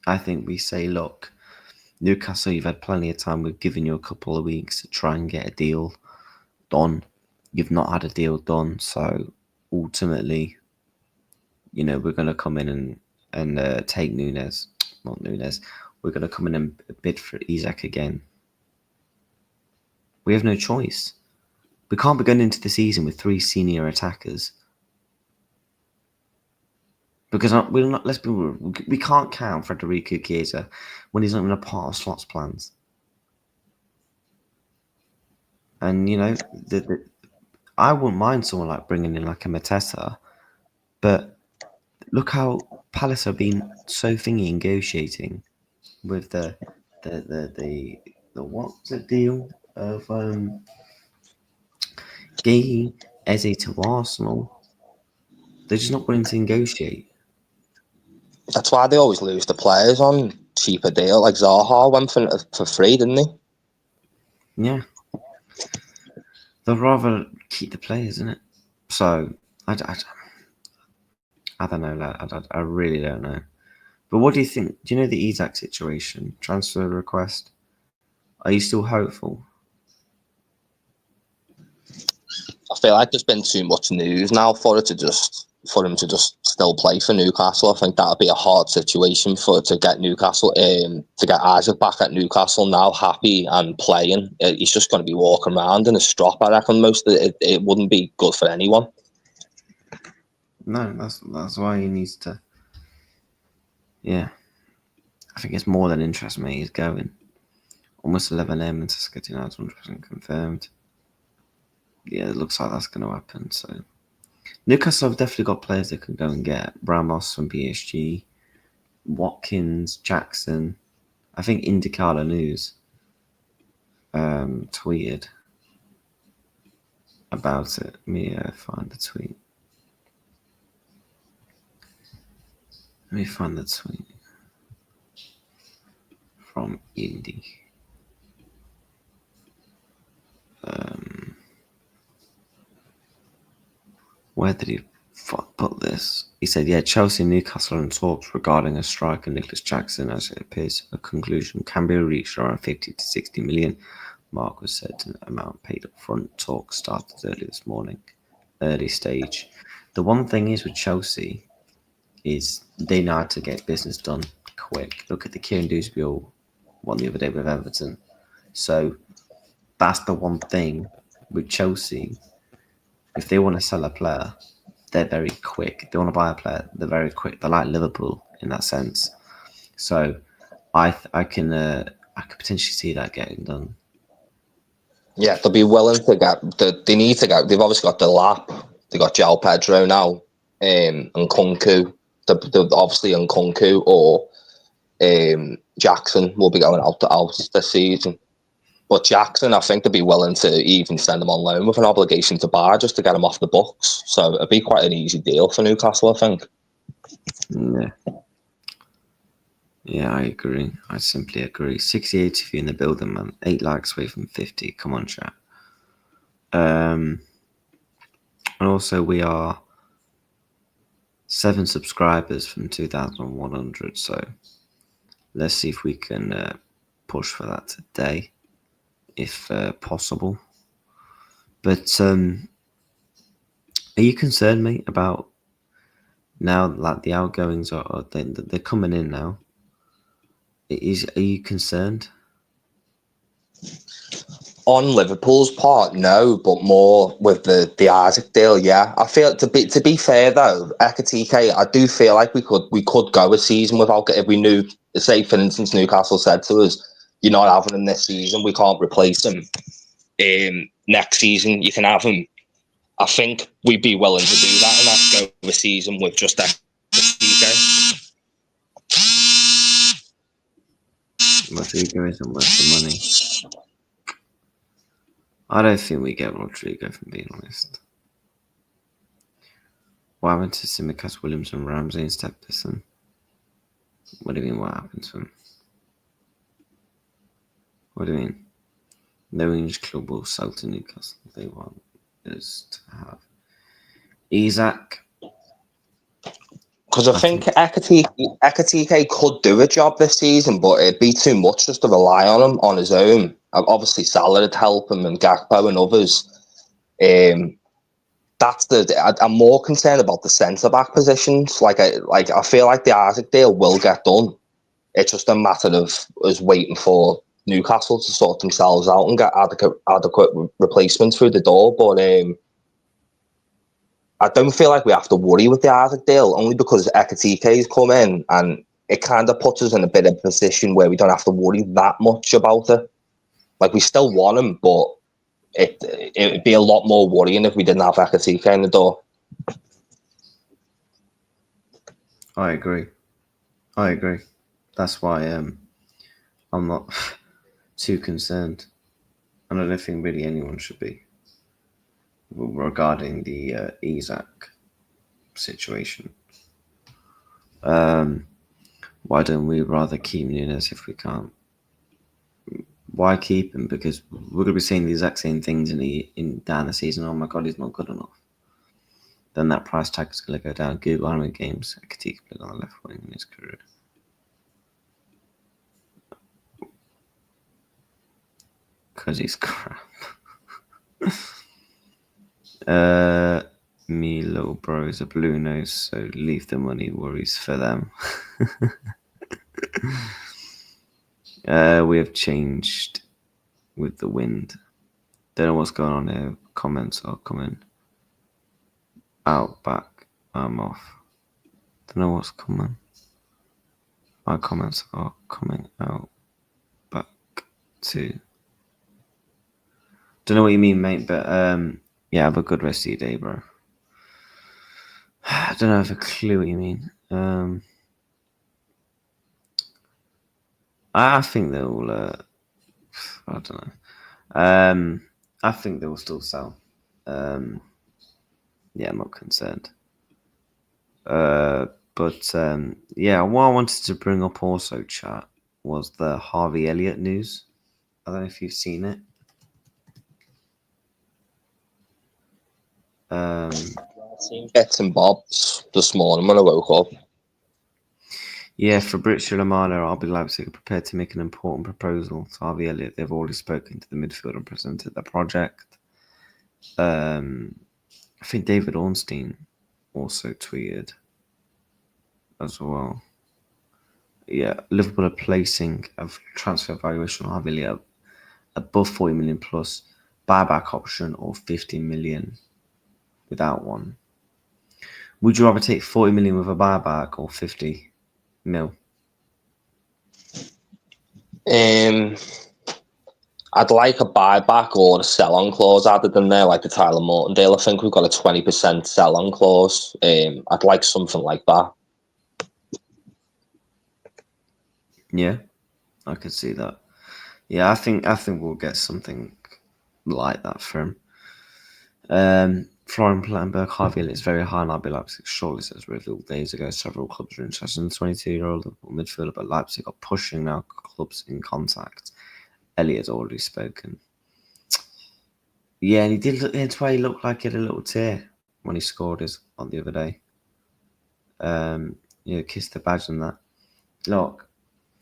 I think we say, look, Newcastle, you've had plenty of time. We've given you a couple of weeks to try and get a deal done. You've not had a deal done, so ultimately, we're going to come in and take Nunez. Not Nunez. We're going to come in and bid for Isak again. We have no choice. We can't be going into the season with 3 senior attackers. Because let's be real, we can't count Federico Chiesa when he's not even a part of Slot's plans. And, I wouldn't mind someone like bringing in like a Mateta, but look how Palace have been so thingy negotiating with the what's the deal of Gay Eze to Arsenal. They're just not willing to negotiate. That's why they always lose the players on cheaper deal. Like Zaha went for free, didn't he? Yeah. They'd rather keep the players, isn't it? So, I don't know, lad. I really don't know. But what do you think? Do you know the Isak situation? Transfer request? Are you still hopeful? I feel like there's been too much news now for him to just still play for Newcastle. I think that'd be a hard situation to get Newcastle to get Isaac back at Newcastle now, happy and playing. He's just going to be walking around in a strop. I reckon it wouldn't be good for anyone. No, that's why he needs to. Yeah, I think it's more than interests me. He's going. Almost 11M and Saskatoon now 100% confirmed. Yeah, it looks like that's going to happen. So Newcastle have definitely got players they can go and get. Ramos from PSG, Watkins, Jackson. I think Indicala News tweeted about it. Let me find the tweet. Let me find the tweet from Indy. Where did he put this? He said, yeah, Chelsea and Newcastle are in talks regarding a striker, Nicholas Jackson, as it appears a conclusion can be reached around 50 to 60 million. Mark was said an amount paid up front. Talks started early this morning. Early stage. The one thing is with Chelsea is they know how to get business done quick. Look at the Kieran Dewsbury one the other day with Everton. So that's the one thing with Chelsea. If they want to sell a player, they're very quick. If they want to buy a player, they're very quick. They're like Liverpool in that sense. So I can potentially see that getting done. Yeah, they'll be willing to get. They need to get. They've obviously got the lap. They got João Pedro now, and Nkunku. They're obviously Nkunku or Jackson will be going out this season. But Jackson, I think they'd be willing to even send him on loan with an obligation to buy just to get him off the books. So it'd be quite an easy deal for Newcastle, I think. Yeah, I agree. I simply agree. 68 if you're in the building, man. 8 likes away from 50. Come on, chat. And also, we are 7 subscribers from 2,100. So let's see if we can push for that today, if possible. But are you concerned, mate, about now, like the outgoings they're coming in now? Are you concerned? On Liverpool's part, no, but more with the Isak deal, yeah. I feel to be fair though, Ekatike, I do feel like we could go a season without if we knew, say for instance, Newcastle said to us, "You're not having him this season. We can't replace him. Next season you can have him." I think we'd be willing to do that and that's go a season with just Ekatike. Rodrigo isn't worth the money. I don't think we get Rodrigo, if I'm being honest. What happened to Tsimikas, Williamson, Ramsey, and Stephenson? What do you mean, what happened to him? What do you mean? No English club will sell to Newcastle. They want us to have Isak. Because I think Ekatike could do a job this season, but it'd be too much just to rely on him on his own. Obviously, Salah would help him and Gakpo and others. I'm more concerned about the centre back positions. I feel like the Isak deal will get done. It's just a matter of us waiting for Newcastle to sort themselves out and get adequate replacements through the door. But I don't feel like we have to worry with the Isak deal, only because Ekatike's come in and it kind of puts us in a bit of a position where we don't have to worry that much about it. Like, we still want him, but it'd be a lot more worrying if we didn't have Ekatike in the door. I agree. That's why I'm not too concerned. And I don't think really anyone should be regarding the Isak situation. Why don't we rather keep Nunez if we can't? Why keep him? Because we're going to be saying the exact same things down the season. Oh my God, he's not good enough. Then that price tag is going to go down. Google how many games Ekatike played on the left wing in his career. Because he's crap. Me little bros are blue nose, so leave the money worries for them. We have changed with the wind. Don't know what's going on here. Comments are coming out back. I'm off. Don't know what's coming. My comments are coming out back to. Don't know what you mean, mate, but yeah, have a good rest of your day, bro. I don't know if I have a clue what you mean. I think they'll. I don't know. I think they will still sell. Yeah, I'm not concerned. But yeah, what I wanted to bring up also, chat, was the Harvey Elliott news. I don't know if you've seen it. Bits and bobs this morning when I woke up. Yeah, Fabrizio Romano, RB Leipzig are prepared to make an important proposal to Harvey Elliott. They've already spoken to the midfielder and presented their project. I think David Ornstein also tweeted as well. Yeah, Liverpool are placing a transfer valuation on Harvey Elliott above 40 million plus buyback option or 50 million without one. Would you rather take 40 million with a buyback or 50 mil? I'd like a buyback or a sell-on clause added in there, like the Tyler Morton deal. I think we've got a 20% sell-on clause. I'd like something like that. Yeah, I could see that. Yeah, I think we'll get something like that from Florian Plettenberg. Harvey Elliott is very high on RB Leipzig shortlist, as revealed days ago. Several clubs are interested in the 22-year-old midfielder, but Leipzig are pushing now. Clubs in contact. Elliott has already spoken. Yeah, and he did look. That's why he looked like he had a little tear when he scored his on the other day. Kissed the badge and that. Look,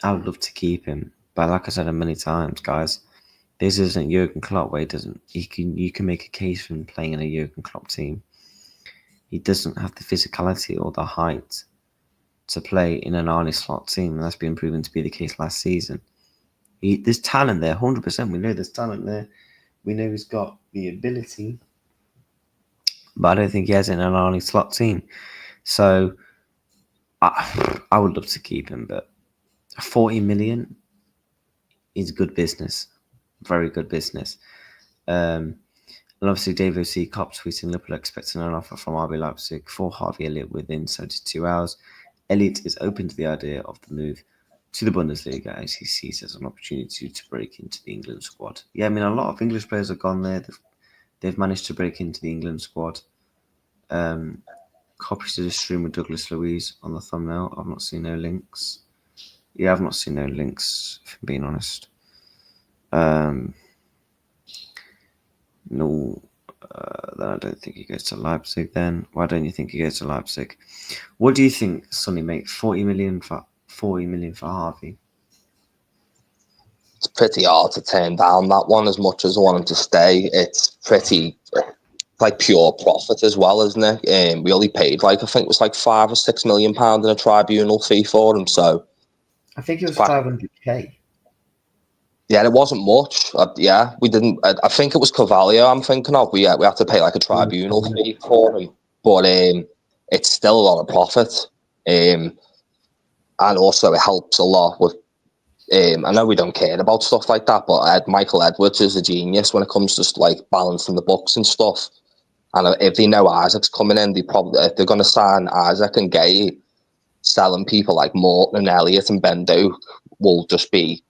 I would love to keep him, but like I said many times, guys, this isn't Jurgen Klopp. Where you can make a case for him playing in a Jurgen Klopp team. He doesn't have the physicality or the height to play in an Arne Slot team, and that's been proven to be the case last season. There's talent there, 100%. We know there's talent there. We know he's got the ability, but I don't think he has it in an Arne Slot team. So I would love to keep him, but 40 million is good business. Very good business. And obviously, David C. Kopp tweeting Liverpool expecting an offer from RB Leipzig for Harvey Elliott within 72 hours. Elliott is open to the idea of the move to the Bundesliga as he sees as an opportunity to break into the England squad. Yeah, I mean, a lot of English players have gone there. They've managed to break into the England squad. Copies to the stream with Douglas Luiz on the thumbnail. I've not seen no links. Yeah, I've not seen no links, if I'm being honest. No, then I don't think he goes to Leipzig then. Why don't you think he goes to Leipzig? What do you think, Sonny, mate? 40 million for Harvey? It's pretty hard to turn down that one as much as I want him to stay. It's pretty like pure profit as well, isn't it? We only paid I think it was like £5 or £6 million in a tribunal fee for him. So I think it was 500k. Yeah, it wasn't much. We didn't. I think it was Carvalho. I'm thinking of. We had to pay like a tribunal fee for him, but it's still a lot of profit, and also it helps a lot with. I know we don't care about stuff like that, but Michael Edwards is a genius when it comes to like balancing the books and stuff. And if they know Isaac's coming in, if they're going to sign Isaac and Gay, selling people like Morton and Elliott and Ben Doak will just be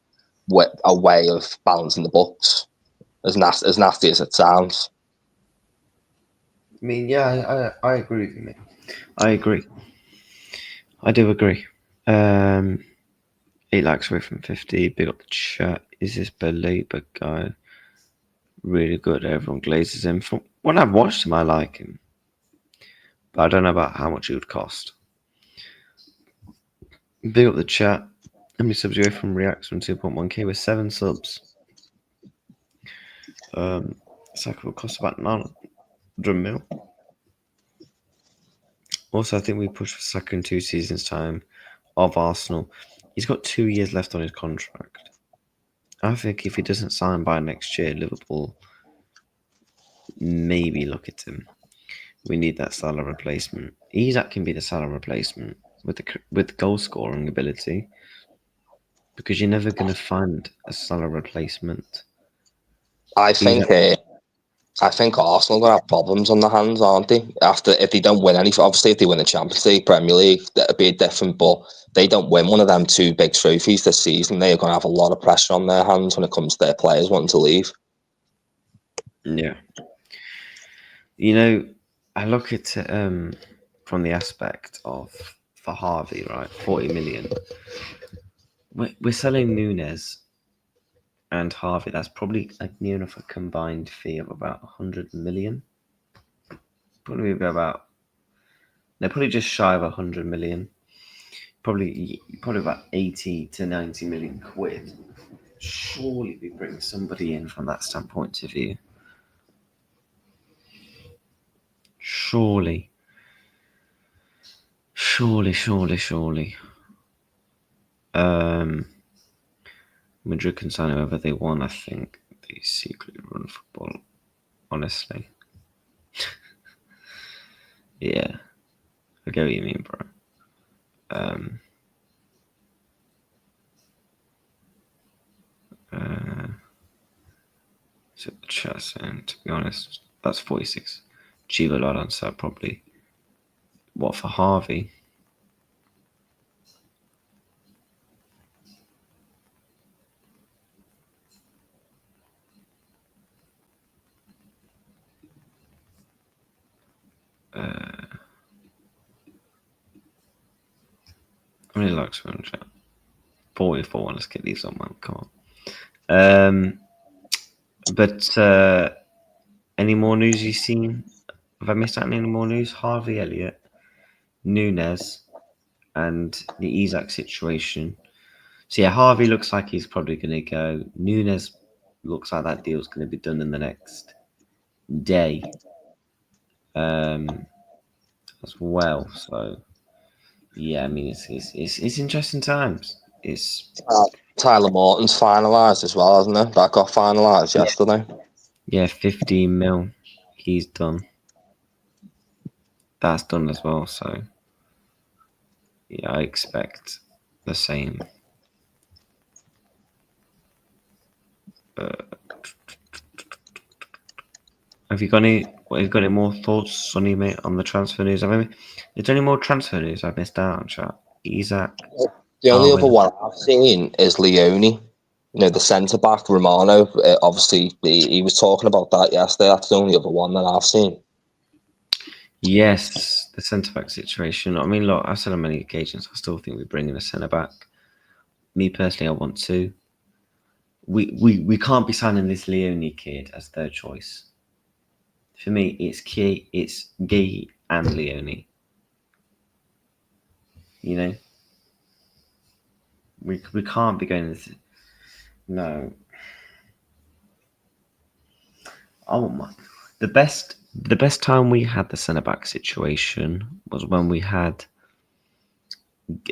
a way of balancing the books, as nasty as it sounds. I mean, yeah, I agree with you, mate. I agree. I do agree. 8 likes away from 50. Big up the chat. Is this Belabor guy really good? Everyone glazes him. From when I've watched him, I like him, but I don't know about how much it would cost. Big up the chat. How many subs away from Reacts from 2.1k with 7 subs? Isak will cost about 900 mil. Also, I think we pushed for Saka in 2 seasons' time of Arsenal. He's got 2 years left on his contract. I think if he doesn't sign by next year, Liverpool maybe look at him. We need that Salah replacement. Isak can be the Salah replacement. with goal scoring ability, because you're never going to find a Salah replacement. I He's think Arsenal are gonna have problems on their hands, aren't they? If they don't win any, obviously if they win the Champions League, Premier League, that'd be different. But they don't win one of them two big trophies this season, they're gonna have a lot of pressure on their hands when it comes to their players wanting to leave. Yeah. You know, I look at it from the aspect of, for Harvey, right, 40 million. We're selling Nunez and Harvey. That's probably near enough a combined fee of about 100 million. Probably about, they're probably just shy of 100 million. Probably about 80 to 90 million quid. Surely we bring somebody in from that standpoint of view. Surely. Madrid can sign whoever they want. I think they secretly run football. Honestly, yeah, I get what you mean, bro. So the chess, and to be honest, that's 46. Achieve a lot on so probably. What for Harvey? How many likes we on chat? 44. Let's get these on, man. Come on. But any more news you've seen? Have I missed out on any more news? Harvey Elliott, Nunez, and the Isak situation. So yeah, Harvey looks like he's probably going to go. Nunez looks like that deal's going to be done in the next day, as well. So yeah, I mean it's interesting times. It's Tyler Morton's finalised as well, hasn't it? That got finalised yesterday. Yeah, 15 mil. He's done. That's done as well. So yeah, I expect the same. Have you got any more thoughts, Sonny, mate, on the transfer news? Is there any more transfer news I've missed out on, chat? Isak. The only Darwin. other one I've seen is Leone. You know, the centre back Romano. Obviously, he was talking about that yesterday. That's the only other one that I've seen. Yes, the centre back situation. I mean, look, I've said on many occasions, I still think we bring in a centre back. Me personally, I want to. We can't be signing this Leone kid as third choice. For me, it's Gay and Leone. You know, we can't be going this. No. Oh my! The best time we had the centre back situation was when we had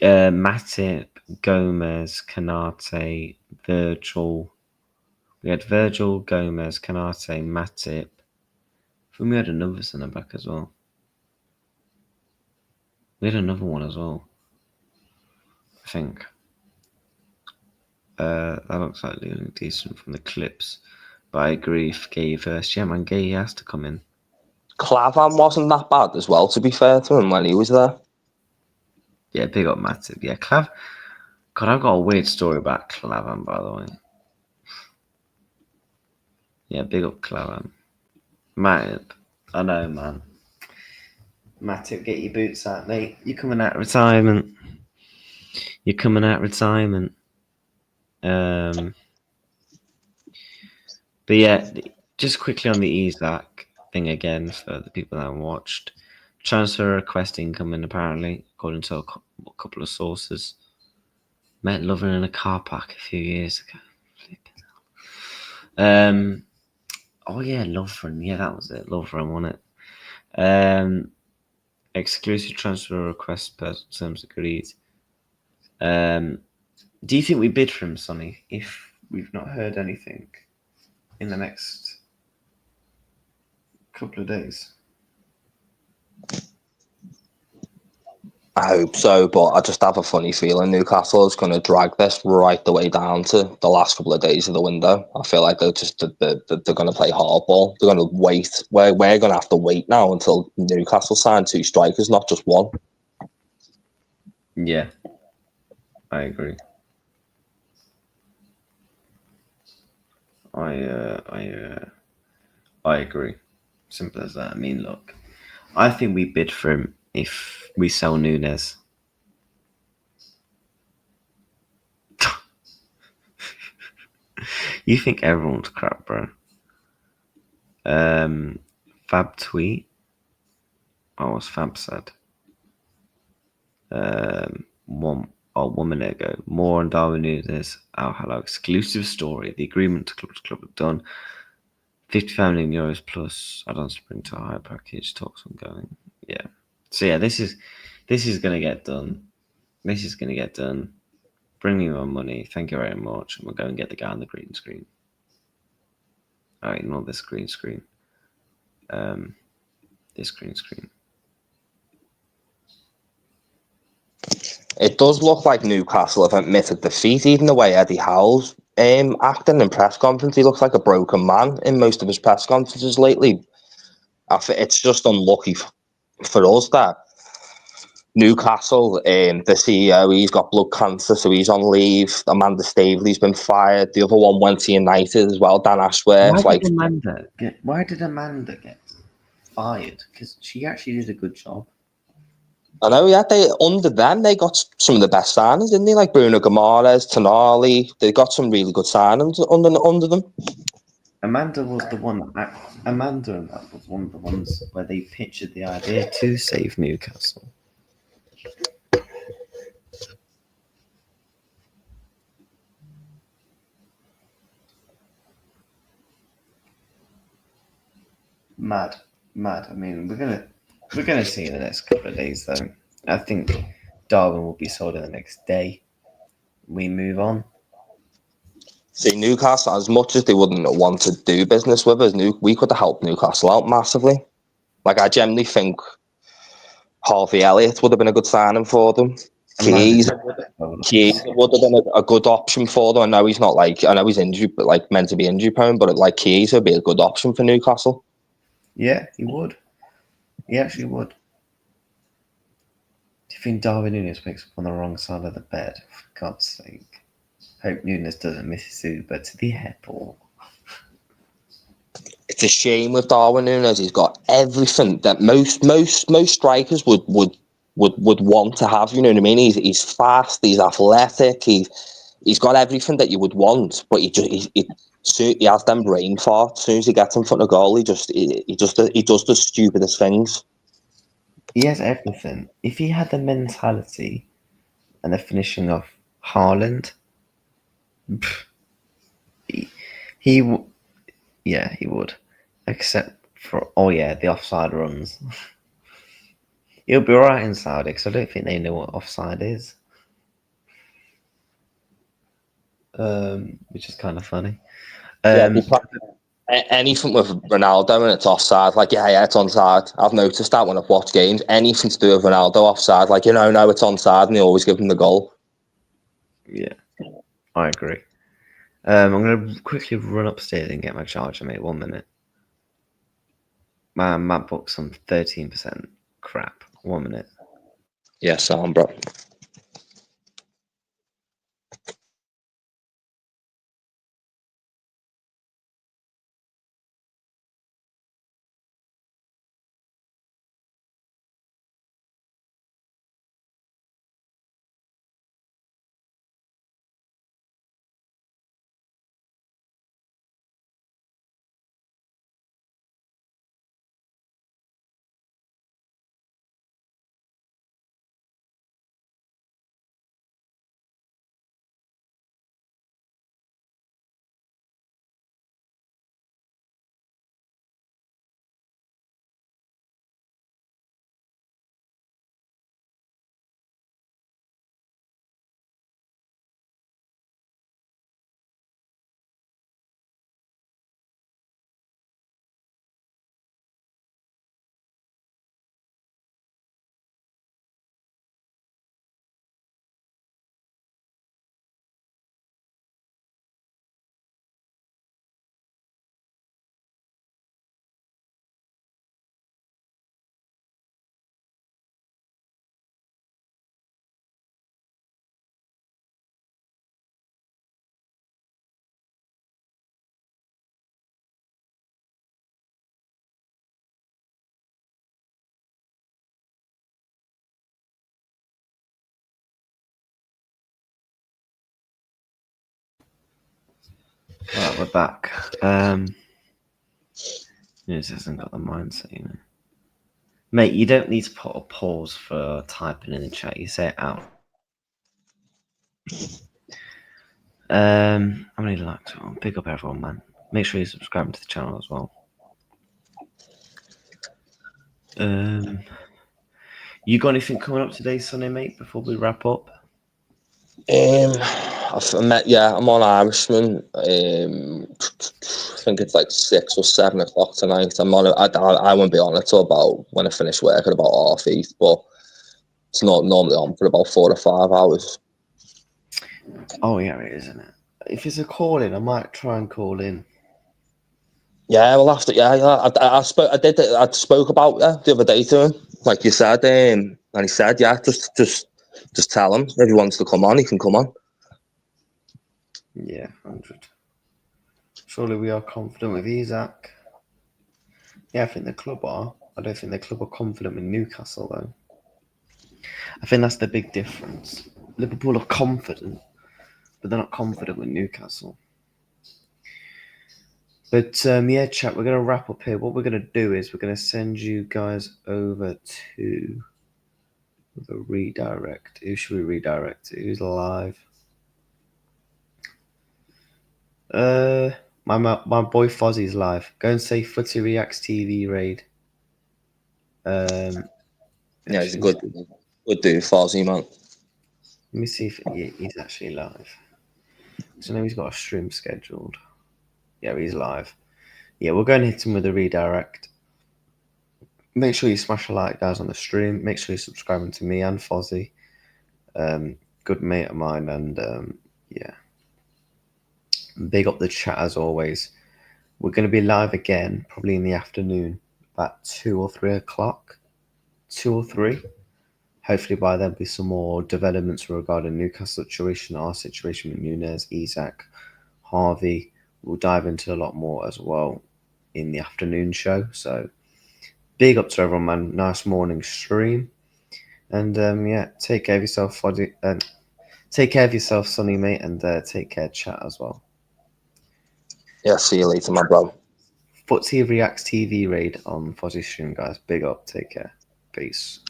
Matip, Gomez, Canate, Virgil. We had Virgil, Gomez, Canate, Matip. I think we had another centre back as well. We had another one as well. I think. That looks like looking decent from the clips. But I agree if Gay first. Yeah, man, Gay has to come in. Clavan wasn't that bad as well, to be fair to him, when he was there. Yeah, big up Matip. Yeah, God, I've got a weird story about Clavan, by the way. Yeah, big up Clavan. Matip. I know, man. Matip, get your boots out, mate. You're coming out of retirement. But yeah, just quickly on the Isak thing again for the people that haven't watched. Transfer request incoming, apparently, according to a couple of sources. Met Lovren in a car park a few years ago. Oh yeah, Lovren. Yeah, that was it. Lovren won it. Exclusive transfer request per terms agreed. Do you think we bid for him, Sonny, if we've not heard anything in the next couple of days? I hope so, but I just have a funny feeling Newcastle is going to drag this right the way down to the last couple of days of the window. I feel like they're going to play hardball. They're going to wait. We're going to have to wait now until Newcastle sign 2 strikers, not just one. Yeah, I agree. I agree. Simple as that. I mean, look, I think we bid for him if we sell Nunez. You think everyone's crap, bro? Fab tweet. Oh, what's Fab said? 1 minute ago. More on Darwin Nunez. Al-Hilal exclusive story. The agreement to club are done. €55 million plus add-on spring to a higher package. Talks ongoing. Yeah. So yeah, this is gonna get done. This is gonna get done. Bring me my money. Thank you very much. And we'll go and get the guy on the green screen. Alright, not this green screen. This green screen. It does look like Newcastle have admitted defeat, even the way Eddie Howe's acting in press conference. He looks like a broken man in most of his press conferences lately. It's just unlucky for us that Newcastle, the CEO, he's got blood cancer, so he's on leave. Amanda Staveley's been fired. The other one went to United as well, Dan Ashworth. Why did Amanda get fired? Because she actually did a good job. I know, yeah. Under them, they got some of the best signings, didn't they? Like Bruno Guimaraes, Tonali. They got some really good signings under them. Amanda was the one. Amanda and that was one of the ones where they pictured the idea to save Newcastle. Mad. I mean, we're gonna see in the next couple of days, though. I think Darwin will be sold in the next day. We move on. See, Newcastle, as much as they wouldn't want to do business with us, we could have helped Newcastle out massively. Like, I generally think Harvey Elliott would have been a good signing for them. Keys would have been a good option for them. I know he's not I know he's injured, but like meant to be injury prone, but like Keys would be a good option for Newcastle. Yeah, he would. He actually would. Do you think Darwin Nunez wakes up on the wrong side of the bed? For God's sake. Hope Nunez doesn't miss his Uber to the airport. It's a shame with Darwin Nunez. He's got everything that most strikers would want to have. You know what I mean? He's fast. He's athletic. He's got everything that you would want, but he has them brain farts. As soon as he gets in front of goal, he does the stupidest things. He has everything. If he had the mentality and the finishing of Haaland, he would. Except for the offside runs. He'll be alright in Saudi because I don't think they know what offside is. Which is kind of funny. Anything with Ronaldo and it's offside, like yeah, it's onside. I've noticed that when I've watched games, anything to do with Ronaldo offside, like no, it's onside, and they always give him the goal. Yeah, I agree. I'm gonna quickly run upstairs and get my charger, mate. 1 minute. My MacBook's on 13%. Crap. 1 minute. Yeah, sound, bro. Right, we're back. Nunez hasn't got the mindset, you know. Mate, you don't need to put a pause for typing in the chat. You say it out. How many likes? Oh, big up everyone, man. Make sure you subscribe to the channel as well. You got anything coming up today, Sonny, mate, before we wrap up? I'm on Irishman. I think it's like 6 or 7 o'clock tonight. I won't be on it till about when I finish work at about 8:30, but it's not normally on for about 4 or 5 hours. Oh yeah, it is, isn't it? If it's a call in, I might try and call in. Yeah, well, after I spoke about that the other day to him, like you said, and he said, yeah, just tell him if he wants to come on, he can come on. Yeah, 100. Surely we are confident with Isak. Yeah, I think the club are. I don't think the club are confident with Newcastle, though. I think that's the big difference. Liverpool are confident, but they're not confident with Newcastle. But yeah, chat, we're going to wrap up here. What we're going to do is we're going to send you guys over to the redirect. Who should we redirect to? Who's live? My boy Fozzie's live. Go and say footyreactstv raid. Yeah, he's a good dude, Fozzie, man. Let me see if he's actually live. So I know he's got a stream scheduled. Yeah, he's live. Yeah, we'll go and hit him with a redirect. Make sure you smash a like, guys, on the stream. Make sure you're subscribing to me and Fozzie. Good mate of mine, and yeah. Big up the chat as always. We're going to be live again, probably in the afternoon, about 2 or 3 o'clock. 2 or 3. Hopefully by then there'll be some more developments regarding Newcastle situation, our situation with Nunez, Isak, Harvey. We'll dive into a lot more as well in the afternoon show. So big up to everyone, man. Nice morning stream. And yeah, take care of yourself, Foddy. Take care of yourself, Sonny, mate, and take care, chat as well. Yeah, see you later, my bro. Footsie Reacts TV raid on Fozzie stream, guys. Big up. Take care. Peace.